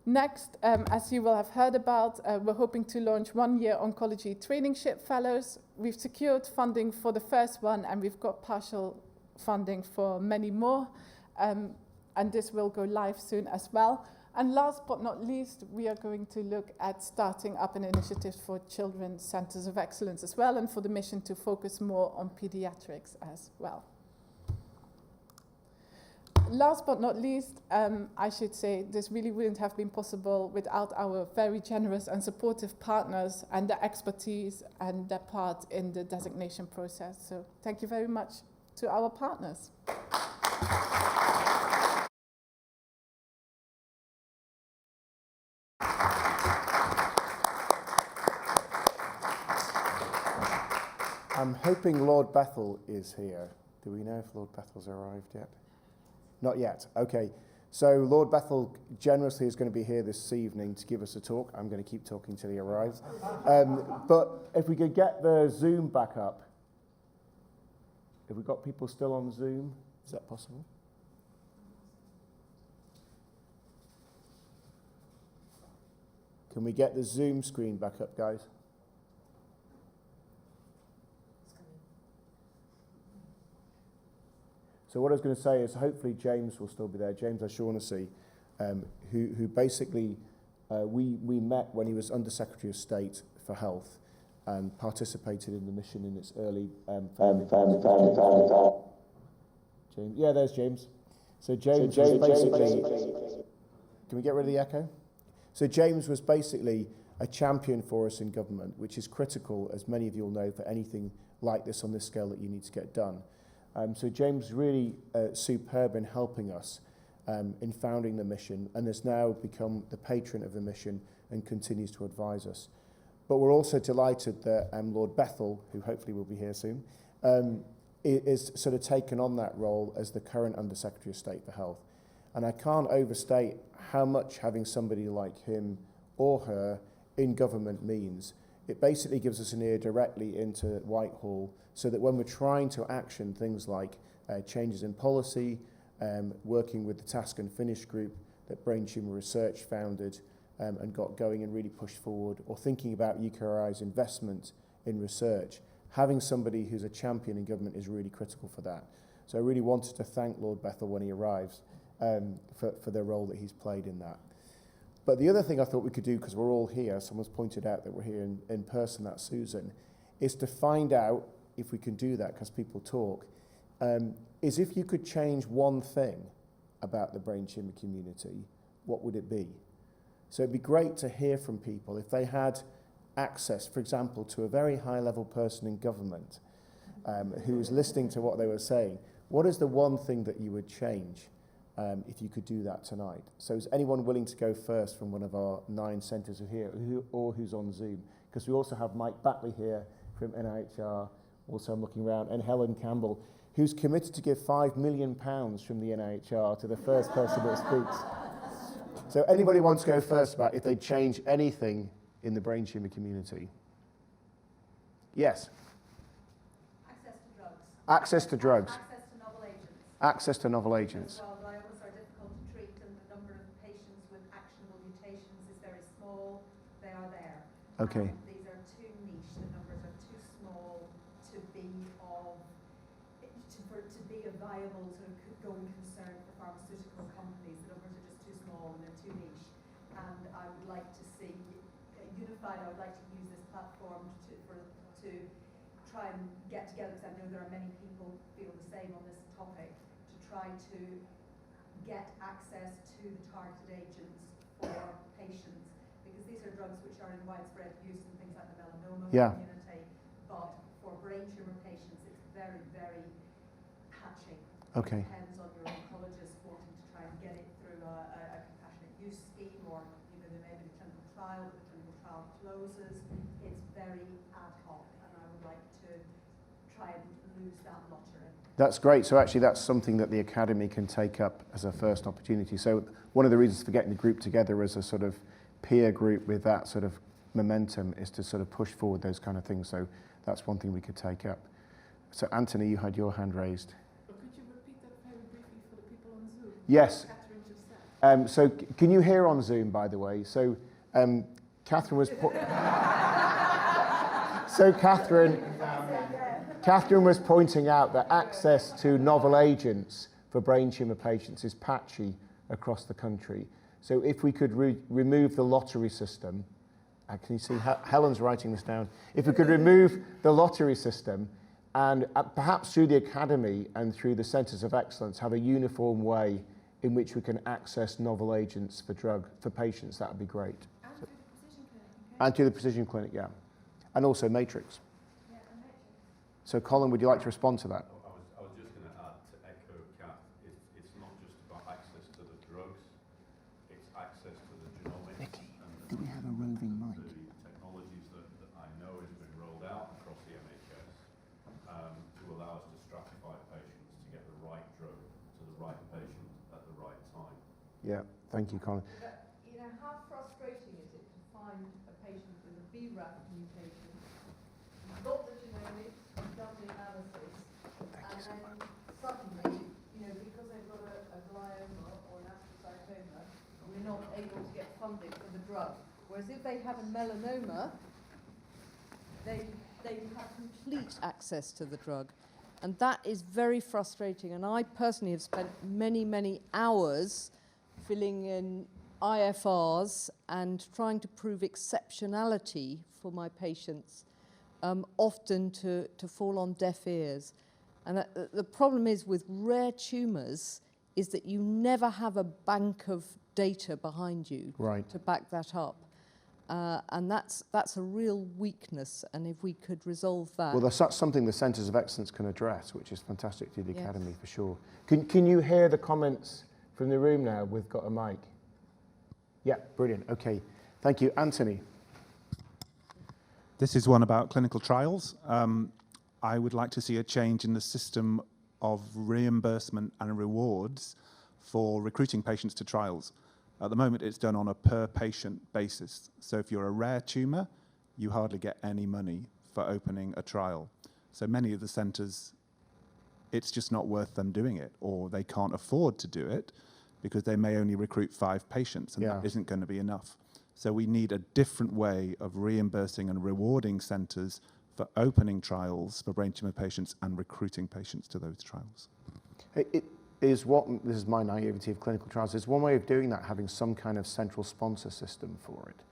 Next, as you will have heard about, we're hoping to launch 1-year oncology trainingship fellows. We've secured funding for the first one, and we've got partial funding for many more, and this will go live soon as well. And last but not least, we are going to look at starting up an initiative for children's centers of excellence as well, and for the mission to focus more on pediatrics as well. Last but not least, I should say this really wouldn't have been possible without our very generous and supportive partners and their expertise and their part in the designation process. So thank you very much to our partners. I'm hoping Lord Bethel is here. Do we know if Lord Bethel's arrived yet? Not yet. Okay. So Lord Bethel generously is going to be here this evening to give us a talk. I'm going to keep talking till he arrives. But if we could get the Zoom back up. Have we got people still on Zoom? Is that possible? Can we get the Zoom screen back up, guys? So what I was going to say is hopefully James will still be there, James O'Shaughnessy, who basically we met when he was Under Secretary of State for Health and participated in the mission in its early James. Yeah, there's James. So James was basically, can we get rid of the echo? So James was basically a champion for us in government, which is critical, as many of you will know, for anything like this on this scale that you need to get done. So James really superb in helping us in founding the mission, and has now become the patron of the mission and continues to advise us. But we're also delighted that Lord Bethel, who hopefully will be here soon, is sort of taken on that role as the current Under Secretary of State for Health. And I can't overstate how much having somebody like him or her in government means. It basically gives us an ear directly into Whitehall, so that when we're trying to action things like changes in policy, working with the Task and Finish group that Brain Tumour Research founded and got going and really pushed forward, or thinking about UKRI's investment in research, having somebody who's a champion in government is really critical for that. So I really wanted to thank Lord Bethel when he arrives for the role that he's played in that. But the other thing I thought we could do, because we're all here, someone's pointed out that we're here in person, that's Susan, is to find out, if we can do that, because people talk, is if you could change one thing about the brain tumour community, what would it be? So it'd be great to hear from people if they had access, for example, to a very high-level person in government who was listening to what they were saying. What is the one thing that you would change if you could do that tonight? So is anyone willing to go first from one of our 9 centres here, or who's on Zoom? Because we also have Mike Batley here from NIHR, also I'm looking around, and Helen Campbell, who's committed to give £5 million from the NIHR to the first person that speaks. So anybody wants to go first about if they'd change anything in the brain tumour community? Yes? Access to drugs. Access to novel agents. Access to novel agents. Well, gliomas are difficult to treat, and the number of patients with actionable mutations is very small. They are there. Okay. These are too niche. The numbers are too small to be a viable sort of going concern for pharmaceutical companies. The numbers are just too small and they're too niche. And I would like to see unified. I would like to use this platform to try and get together, because I know there are many people who feel the same on this topic, to try to get access to the targeted agents for patients, because these are drugs which are in widespread use in things like the melanoma community, but for brain tumour patients it's very, very patchy. Okay. It depends on your oncologist wanting to try and get it through a compassionate use scheme, or there may be a clinical trial, but the clinical trial closes. It's very ad hoc, and I would like to try and lose that lottery. That's great. So actually that's something that the Academy can take up as a first opportunity. So one of the reasons for getting the group together as a sort of peer group with that sort of momentum is to sort of push forward those kind of things. So that's one thing we could take up. So Anthony, you had your hand raised. Could you repeat that very briefly for the people on Zoom? Yes. Catherine just said. So can you hear on Zoom, by the way? So Catherine was... So Catherine Catherine was pointing out that access to novel agents for brain tumour patients is patchy across the country. So if we could remove the lottery system, can you see Helen's writing this down? If we could remove the lottery system and perhaps through the academy and through the centres of excellence have a uniform way in which we can access novel agents for patients, that would be great. And through the precision clinic, yeah. And also Matrix. Yeah, and Matrix. So Colin, would you like to respond to that? I was just going to add to echo Kath, it's not just about access to the drugs, it's access to the genomics. Nicky, do we have a roving mic? The technologies that I know has been rolled out across the NHS to allow us to stratify patients to get the right drug to the right patient at the right time. Yeah, thank you, Colin. You know, how frustrating is it to find a patient with a BRAF mutation, got the genomics, done the analysis, and then suddenly, you know, because they've got a glioma or an astrocytoma, we're not able to get funding for the drug. Whereas if they have a melanoma, they have complete access to the drug. And that is very frustrating. And I personally have spent many, many hours filling in IFRs and trying to prove exceptionality for my patients, often to fall on deaf ears. And the problem is with rare tumours is that you never have a bank of data behind you to back that up. And that's a real weakness, and if we could resolve that. Well, that's something the Centres of Excellence can address, which is fantastic through the Academy for sure. Can you hear the comments from the room now? We've got a mic. Yeah, brilliant. Okay, thank you. Anthony. This is one about clinical trials. I would like to see a change in the system of reimbursement and rewards for recruiting patients to trials. At the moment, it's done on a per-patient basis. So if you're a rare tumour, you hardly get any money for opening a trial. So many of the centres, it's just not worth them doing it, or they can't afford to do it because they may only recruit 5 patients, and that isn't going to be enough. So we need a different way of reimbursing and rewarding centres for opening trials for brain tumour patients and recruiting patients to those trials. This is my naivety of clinical trials, is one way of doing that having some kind of central sponsor system for it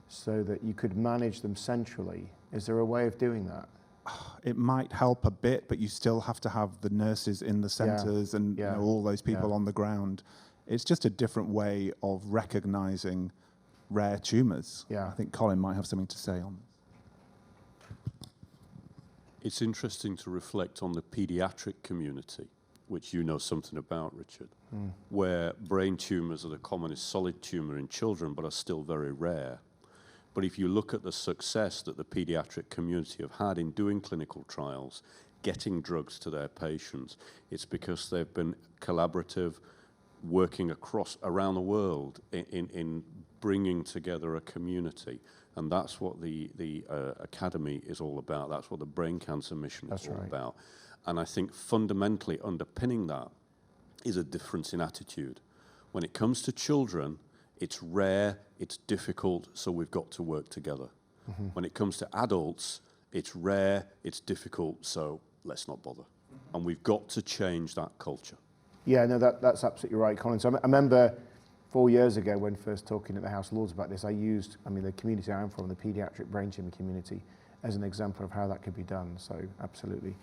so that you could manage them centrally. Is there a way of doing that? It might help a bit, but you still have to have the nurses in the centres and you know, all those people on the ground. It's just a different way of recognising rare tumours. I think Colin might have something to say on this. It's interesting to reflect on the paediatric community, which you know something about, Richard, where brain tumours are the commonest solid tumour in children, but are still very rare. But if you look at the success that the paediatric community have had in doing clinical trials, getting drugs to their patients, it's because they've been collaborative, working around the world in bringing together a community. And that's what the Academy is all about. That's what the Brain Cancer Mission is all about. And I think fundamentally underpinning that is a difference in attitude. When it comes to children, it's rare, it's difficult, so we've got to work together. When it comes to adults, it's rare, it's difficult, so let's not bother. And we've got to change that culture. Yeah, no, that's absolutely right, Colin. So I remember 4 years ago when first talking at the House of Lords about this, I used, the community I'm from, the paediatric brain tumour community, as an example of how that could be done. So absolutely.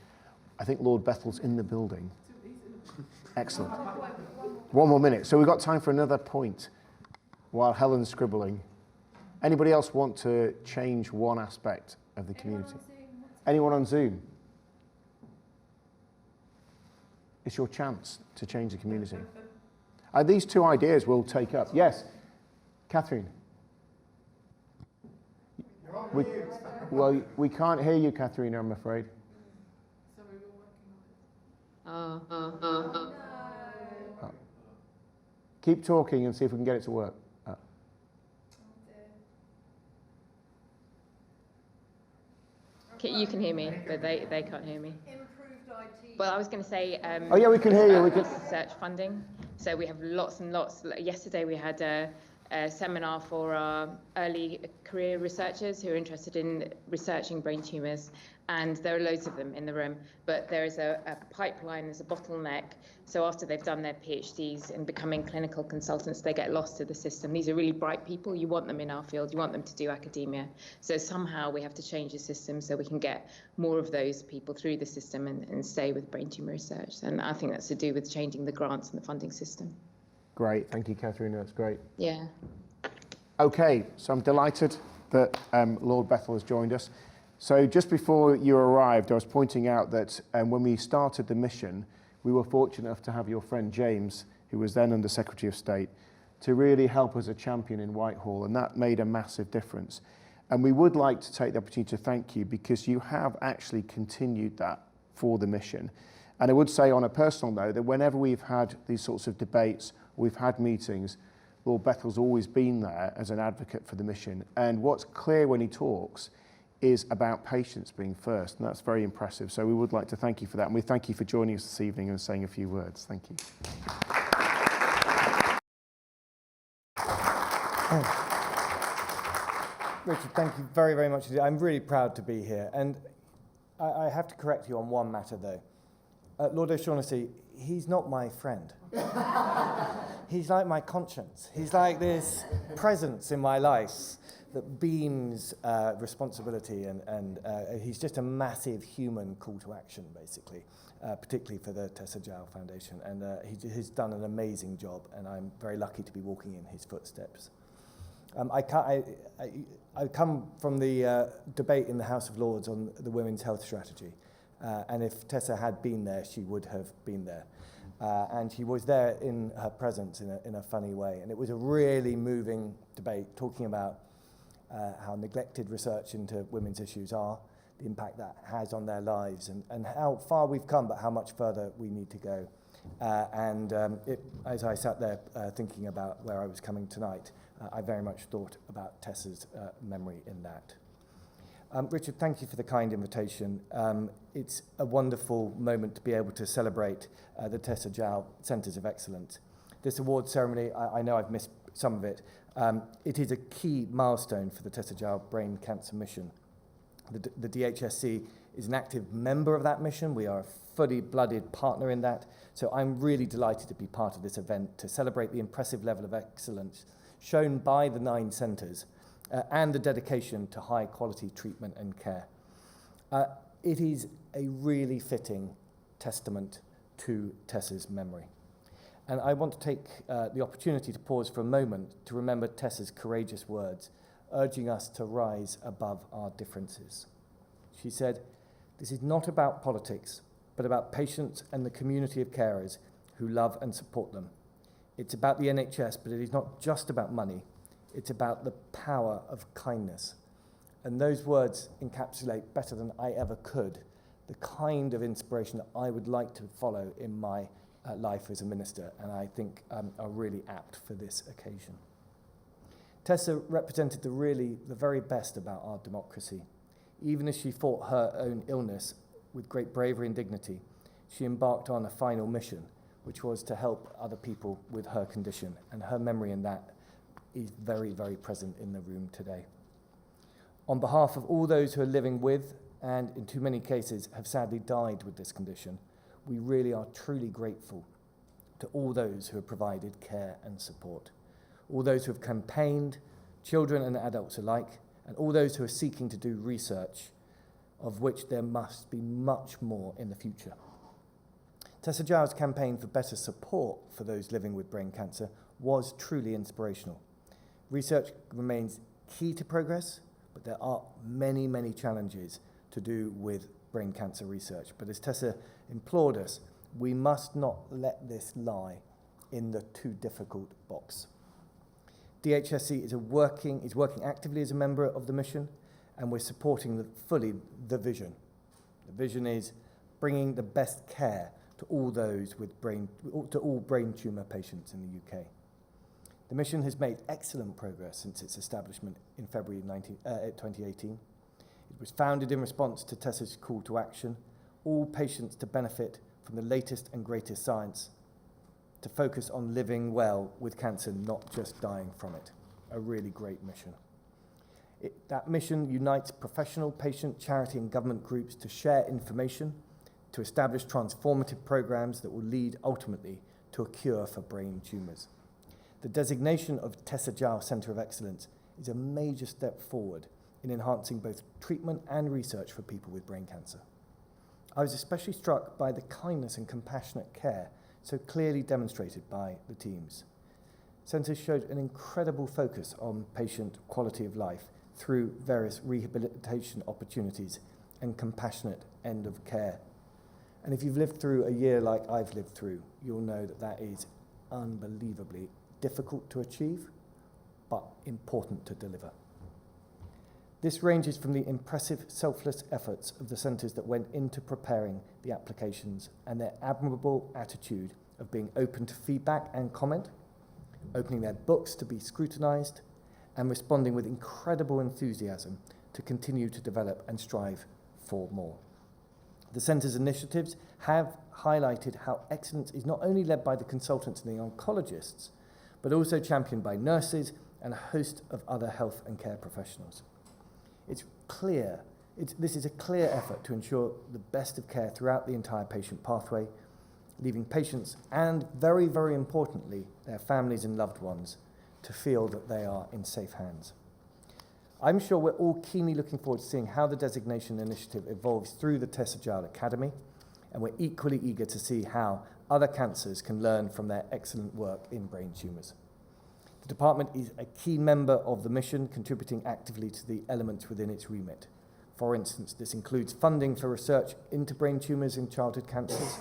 I think Lord Bethel's in the building. Excellent. 1 more minute. So we've got time for another point while Helen's scribbling. Anybody else want to change one aspect of the community? Anyone on Zoom? It's your chance to change the community. These 2 ideas we'll take up. Yes, Catherine. We can't hear you, Catherine, I'm afraid. Keep talking and see if we can get it to work. You can hear me, but they can't hear me. Well, I was going to say... oh, yeah, we can hear you. We can... Research funding. So we have lots and lots. Yesterday we had a seminar for our early career researchers who are interested in researching brain tumours, and there are loads of them in the room, but there is a pipeline, there's a bottleneck. So after they've done their PhDs and becoming clinical consultants, they get lost to the system. These are really bright people. You want them in our field. You want them to do academia. So somehow we have to change the system so we can get more of those people through the system and stay with brain tumour research. And I think that's to do with changing the grants and the funding system. Great, thank you, Catherine. That's great. Yeah. Okay, so I'm delighted that Lord Bethel has joined us. So just before you arrived, I was pointing out that when we started the mission, we were fortunate enough to have your friend James, who was then Under Secretary of State, to really help as a champion in Whitehall, and that made a massive difference. And we would like to take the opportunity to thank you because you have actually continued that for the mission. And I would say on a personal note that whenever we've had these sorts of debates, we've had meetings, Lord Bethel's always been there as an advocate for the mission. And what's clear when he talks is about patients being first, and that's very impressive. So we would like to thank you for that, and we thank you for joining us this evening and saying a few words. Thank you. Richard, thank you very, very much indeed. I'm really proud to be here, and I have to correct you on one matter, though. Lord O'Shaughnessy, he's not my friend. He's like my conscience. He's like this presence in my life that beams responsibility, and he's just a massive human call to action, basically, particularly for the Tessa Jowell Foundation. And he's done an amazing job, and I'm very lucky to be walking in his footsteps. I come from the debate in the House of Lords on the Women's Health Strategy, and if Tessa had been there, she would have been there. And she was there in her presence in a funny way. And it was a really moving debate, talking about how neglected research into women's issues are, the impact that has on their lives, and how far we've come, but how much further we need to go. As I sat there thinking about where I was coming tonight, I very much thought about Tessa's memory in that. Richard, thank you for the kind invitation. It's a wonderful moment to be able to celebrate the Tessa Jowell Centres of Excellence. This award ceremony, I know I've missed some of it. It is a key milestone for the Tessa Jowell Brain Cancer Mission. The DHSC is an active member of that mission. We are a fully blooded partner in that. So I'm really delighted to be part of this event to celebrate the impressive level of excellence shown by the 9 centres and the dedication to high quality treatment and care. It is a really fitting testament to Tessa's memory. And I want to take the opportunity to pause for a moment to remember Tessa's courageous words, urging us to rise above our differences. She said, "This is not about politics, but about patients and the community of carers who love and support them. It's about the NHS, but it is not just about money. It's about the power of kindness." And those words encapsulate better than I ever could the kind of inspiration that I would like to follow in my life as a minister, and I think are really apt for this occasion. Tessa represented the very best about our democracy. Even as she fought her own illness with great bravery and dignity, she embarked on a final mission, which was to help other people with her condition, and her memory in that is very, very present in the room today. On behalf of all those who are living with, and in too many cases have sadly died with this condition, we really are truly grateful to all those who have provided care and support, all those who have campaigned, children and adults alike, and all those who are seeking to do research, of which there must be much more in the future. Tessa Jowell's campaign for better support for those living with brain cancer was truly inspirational. Research remains key to progress, but there are many, many challenges to do with brain cancer research. But as Tessa implored us, we must not let this lie in the too difficult box. DHSC is working actively as a member of the mission, and we're supporting fully the vision. The vision is bringing the best care to all those with all brain tumour patients in the UK. The mission has made excellent progress since its establishment in February 2018. It was founded in response to Tessa's call to action, all patients to benefit from the latest and greatest science, to focus on living well with cancer, not just dying from it. a really great mission. That mission unites professional, patient, charity and government groups to share information, to establish transformative programs that will lead ultimately to a cure for brain tumours. The designation of Tessa Jowell Centre of Excellence is a major step forward in enhancing both treatment and research for people with brain cancer. I was especially struck by the kindness and compassionate care so clearly demonstrated by the teams. Centres showed an incredible focus on patient quality of life through various rehabilitation opportunities and compassionate end of care. And if you've lived through a year like I've lived through, you'll know that that is unbelievably difficult to achieve, but important to deliver. This ranges from the impressive selfless efforts of the centres that went into preparing the applications and their admirable attitude of being open to feedback and comment, opening their books to be scrutinised, and responding with incredible enthusiasm to continue to develop and strive for more. The Centre's initiatives have highlighted how excellence is not only led by the consultants and the oncologists, but also championed by nurses and a host of other health and care professionals. It's clear, this is a clear effort to ensure the best of care throughout the entire patient pathway, leaving patients and, very, very importantly, their families and loved ones to feel that they are in safe hands. I'm sure we're all keenly looking forward to seeing how the designation initiative evolves through the Tessa Jowell Academy, and we're equally eager to see how other cancers can learn from their excellent work in brain tumours. The department is a key member of the mission, contributing actively to the elements within its remit. For instance, this includes funding for research into brain tumours in childhood cancers,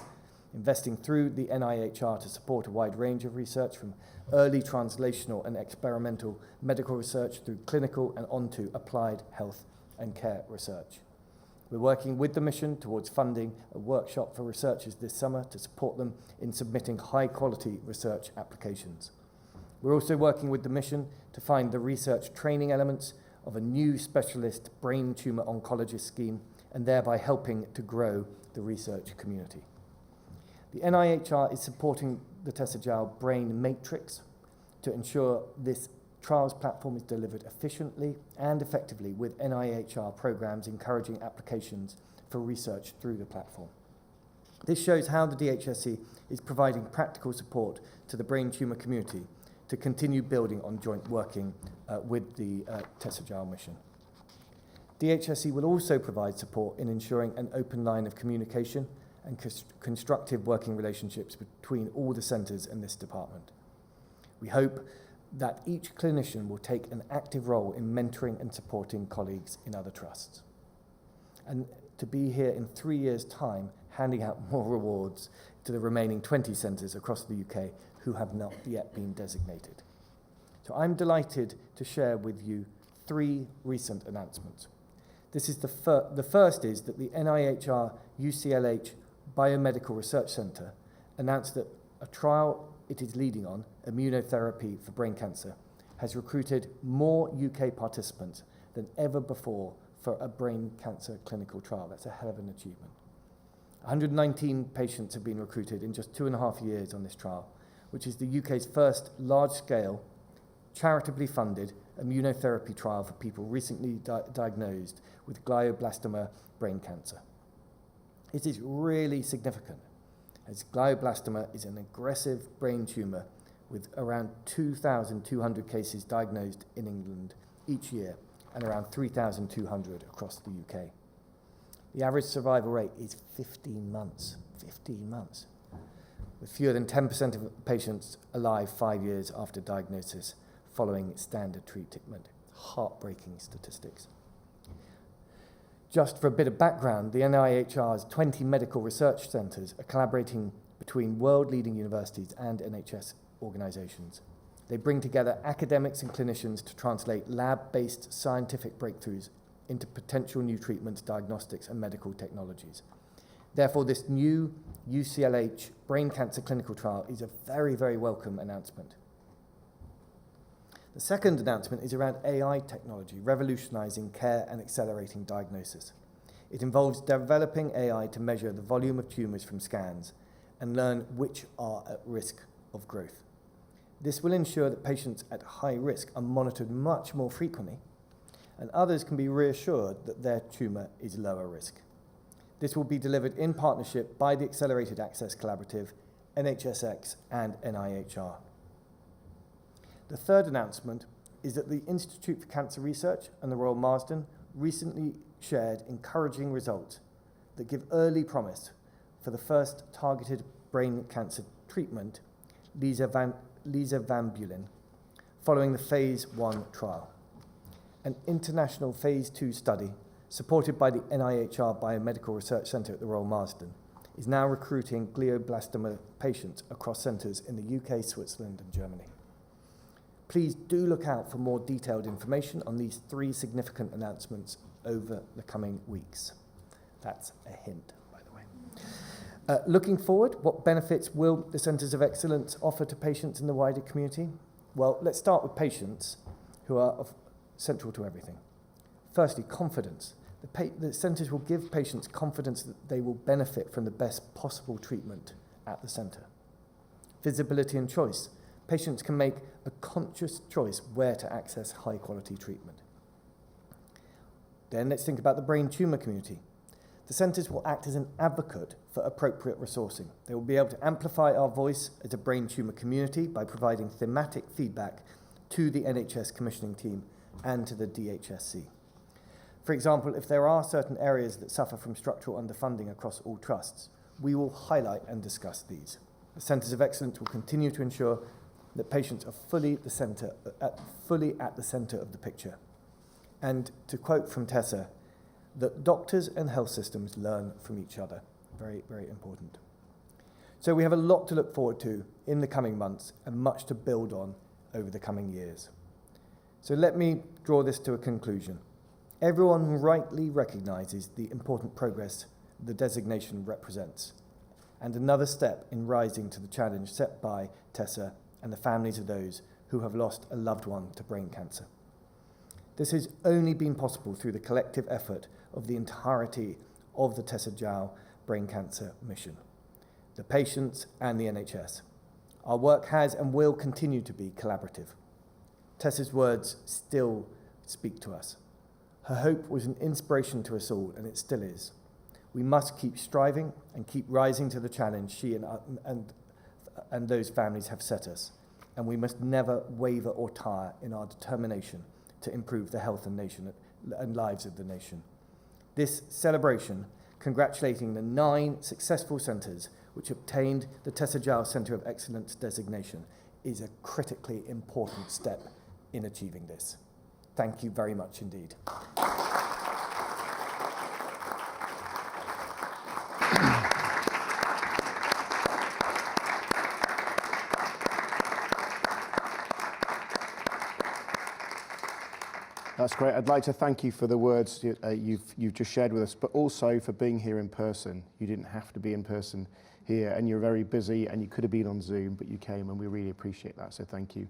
investing through the NIHR to support a wide range of research from early translational and experimental medical research through clinical and onto applied health and care research. We're working with the mission towards funding a workshop for researchers this summer to support them in submitting high-quality research applications. We're also working with the mission to find the research training elements of a new specialist brain tumour oncologist scheme and thereby helping to grow the research community. The NIHR is supporting the Tessa Jowell Brain Matrix to ensure this trials platform is delivered efficiently and effectively with NIHR programs encouraging applications for research through the platform. This shows how the DHSC is providing practical support to the brain tumour community to continue building on joint working with the Tessa Jowell mission. DHSC will also provide support in ensuring an open line of communication and constructive working relationships between all the centres in this department. We hope that each clinician will take an active role in mentoring and supporting colleagues in other trusts. And to be here in 3 years' time, handing out more rewards to the remaining 20 centres across the UK who have not yet been designated. So I'm delighted to share with you 3 recent announcements. This is the first is that the NIHR UCLH Biomedical Research Centre announced that a trial it is leading on, immunotherapy for brain cancer, has recruited more UK participants than ever before for a brain cancer clinical trial. That's a hell of an achievement. 119 patients have been recruited in just 2.5 years on this trial, which is the UK's first large-scale, charitably funded immunotherapy trial for people recently diagnosed with glioblastoma brain cancer. It is really significant, as glioblastoma is an aggressive brain tumour with around 2,200 cases diagnosed in England each year and around 3,200 across the UK. The average survival rate is 15 months, with fewer than 10% of patients alive 5 years after diagnosis following standard treatment. Heartbreaking statistics. Just for a bit of background, the NIHR's 20 medical research centres are collaborating between world-leading universities and NHS organisations. They bring together academics and clinicians to translate lab-based scientific breakthroughs into potential new treatments, diagnostics and medical technologies. Therefore, this new UCLH brain cancer clinical trial is a very, very welcome announcement. The second announcement is around AI technology, revolutionising care and accelerating diagnosis. It involves developing AI to measure the volume of tumours from scans and learn which are at risk of growth. This will ensure that patients at high risk are monitored much more frequently, and others can be reassured that their tumour is lower risk. This will be delivered in partnership by the Accelerated Access Collaborative, NHSX and NIHR. The third announcement is that the Institute for Cancer Research and the Royal Marsden recently shared encouraging results that give early promise for the first targeted brain cancer treatment, lisavanbulin, following the phase 1 trial. An international phase 2 study, supported by the NIHR Biomedical Research Centre at the Royal Marsden, is now recruiting glioblastoma patients across centres in the UK, Switzerland and Germany. Please do look out for more detailed information on these 3 significant announcements over the coming weeks. That's a hint, by the way. Looking forward, what benefits will the Centres of Excellence offer to patients in the wider community? Well, let's start with patients, who are central to everything. Firstly, confidence. The centres will give patients confidence that they will benefit from the best possible treatment at the centre. Visibility and choice. Patients can make a conscious choice where to access high-quality treatment. Then let's think about the brain tumour community. The centres will act as an advocate for appropriate resourcing. They will be able to amplify our voice as a brain tumour community by providing thematic feedback to the NHS commissioning team and to the DHSC. For example, if there are certain areas that suffer from structural underfunding across all trusts, we will highlight and discuss these. The Centres of Excellence will continue to ensure that patients are fully at the centre of the picture. And to quote from Tessa, that doctors and health systems learn from each other. Very, very important. So we have a lot to look forward to in the coming months and much to build on over the coming years. So let me draw this to a conclusion. Everyone rightly recognises the important progress the designation represents, and another step in rising to the challenge set by Tessa and the families of those who have lost a loved one to brain cancer. This has only been possible through the collective effort of the entirety of the Tessa Jowell brain cancer mission, the patients and the NHS. Our work has and will continue to be collaborative. Tessa's words still speak to us. Her hope was an inspiration to us all, and it still is. We must keep striving and keep rising to the challenge she and those families have set us, and we must never waver or tire in our determination to improve the health and lives of the nation. This celebration, congratulating the 9 successful centres which obtained the Tessa Jowell Centre of Excellence designation, is a critically important step in achieving this. Thank you very much indeed. That's great. I'd like to thank you for the words you've just shared with us, but also for being here in person. You didn't have to be in person here, and you're very busy, and you could have been on Zoom, but you came, and we really appreciate that, so thank you.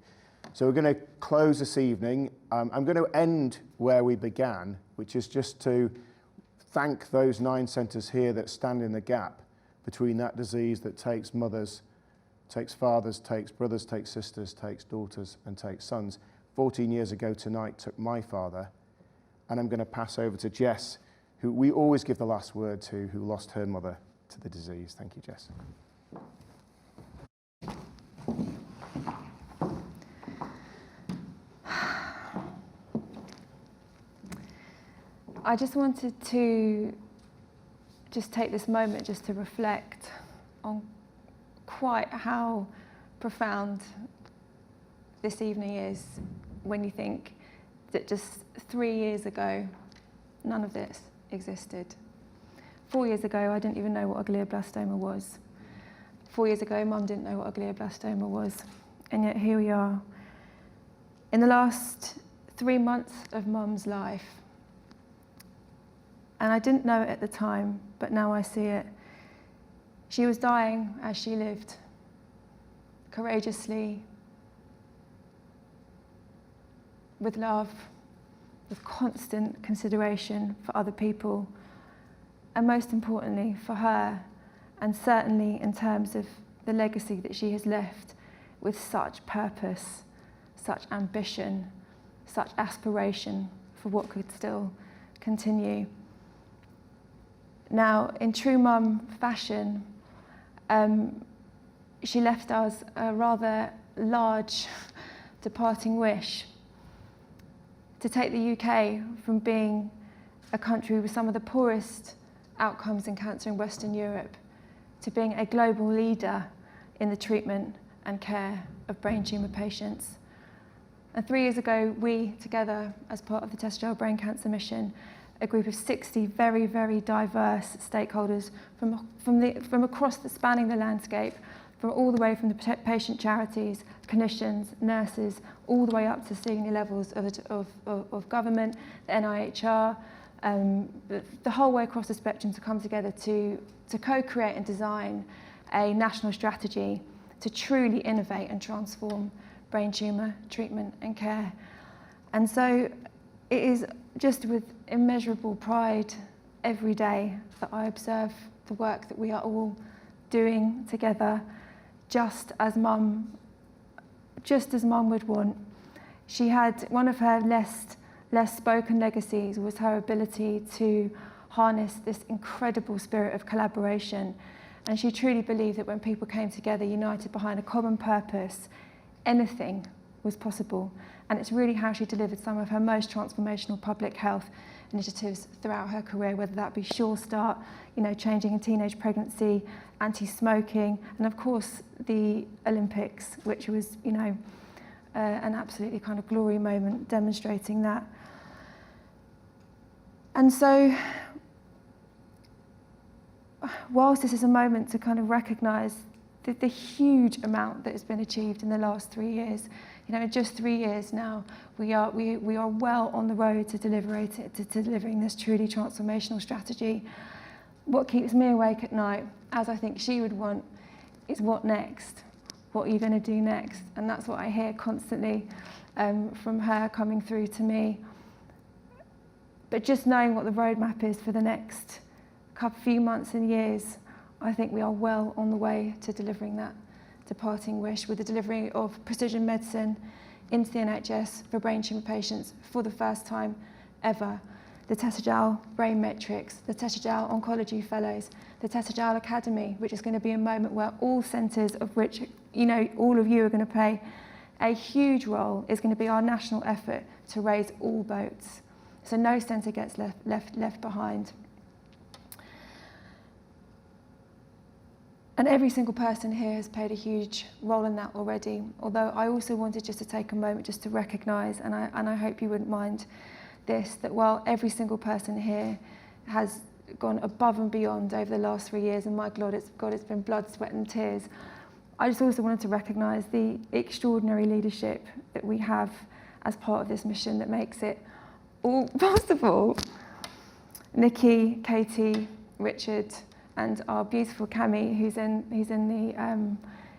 So we're going to close this evening. I'm going to end where we began, which is just to thank those 9 centres here that stand in the gap between that disease that takes mothers, takes fathers, takes brothers, takes sisters, takes daughters, and takes sons. 14 years ago tonight took my father, and I'm going to pass over to Jess, who we always give the last word to, who lost her mother to the disease. Thank you, Jess. I just wanted to just take this moment just to reflect on quite how profound this evening is when you think that just 3 years ago, none of this existed. 4 years ago, I didn't even know what a glioblastoma was. 4 years ago, Mum didn't know what a glioblastoma was. And yet here we are. In the last 3 months of Mum's life, and I didn't know it at the time, but now I see it. She was dying as she lived, courageously, with love, with constant consideration for other people, and most importantly for her, and certainly in terms of the legacy that she has left with such purpose, such ambition, such aspiration for what could still continue. Now, in true mum fashion, she left us a rather large departing wish to take the UK from being a country with some of the poorest outcomes in cancer in Western Europe to being a global leader in the treatment and care of brain tumour patients. And 3 years ago, we, together as part of the Tessa Jowell Brain Cancer Mission, a group of 60 very, very diverse stakeholders from across spanning the landscape, from all the way from the patient charities, clinicians, nurses, all the way up to senior levels of government, the NIHR, the whole way across the spectrum to come together to co-create and design a national strategy to truly innovate and transform brain tumour treatment and care. And so it is just with immeasurable pride every day that I observe the work that we are all doing together, just as mum would want. She had one of her less spoken legacies was her ability to harness this incredible spirit of collaboration. And she truly believed that when people came together, united behind a common purpose, anything was possible. And it's really how she delivered some of her most transformational public health initiatives throughout her career, whether that be Sure Start, changing in teenage pregnancy, anti-smoking, and of course the Olympics, which was, an absolutely kind of glory moment demonstrating that. And so, whilst this is a moment to kind of recognise the huge amount that has been achieved in the last 3 years, in just 3 years now, we are well on the road to delivering this truly transformational strategy. What keeps me awake at night, as I think she would want, is what next? What are you going to do next? And that's what I hear constantly from her coming through to me. But just knowing what the roadmap is for the next few months and years, I think we are well on the way to delivering that departing wish with the delivery of precision medicine into the NHS for brain tumour patients for the first time ever. The Tessa Jowell Brain Metrics, the Tessa Jowell Oncology Fellows, the Tessa Jowell Academy, which is going to be a moment where all centres of which, all of you are going to play a huge role, is going to be our national effort to raise all boats. So no centre gets left behind. And every single person here has played a huge role in that already. Although I also wanted just to take a moment just to recognise, and I hope you wouldn't mind this, that while every single person here has gone above and beyond over the last 3 years, and my God, it's been blood, sweat and tears, I just also wanted to recognise the extraordinary leadership that we have as part of this mission that makes it all possible. Nikki, Katie, Richard, and our beautiful Cami, who's in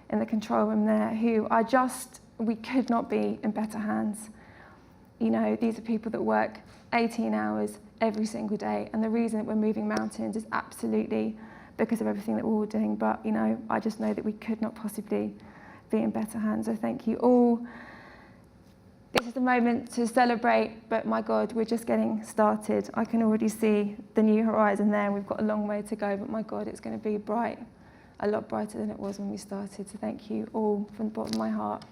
the control room there, who we could not be in better hands. These are people that work 18 hours every single day, and the reason that we're moving mountains is absolutely because of everything that we're all doing. But I just know that we could not possibly be in better hands. So thank you all. This is the moment to celebrate, but my God, we're just getting started. I can already see the new horizon there. We've got a long way to go, but my God, it's going to be bright, a lot brighter than it was when we started. So thank you all from the bottom of my heart.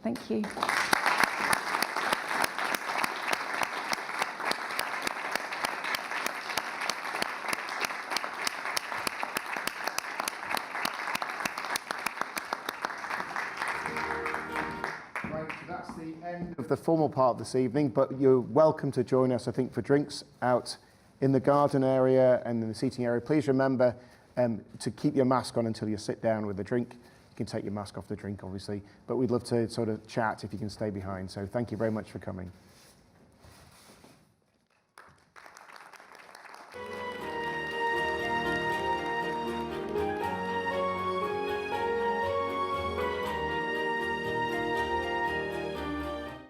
Thank you. Of the formal part this evening, but you're welcome to join us, I think, for drinks out in the garden area and in the seating area. Please remember to keep your mask on until you sit down with a drink. You can take your mask off the drink, obviously, but we'd love to sort of chat if you can stay behind. So thank you very much for coming.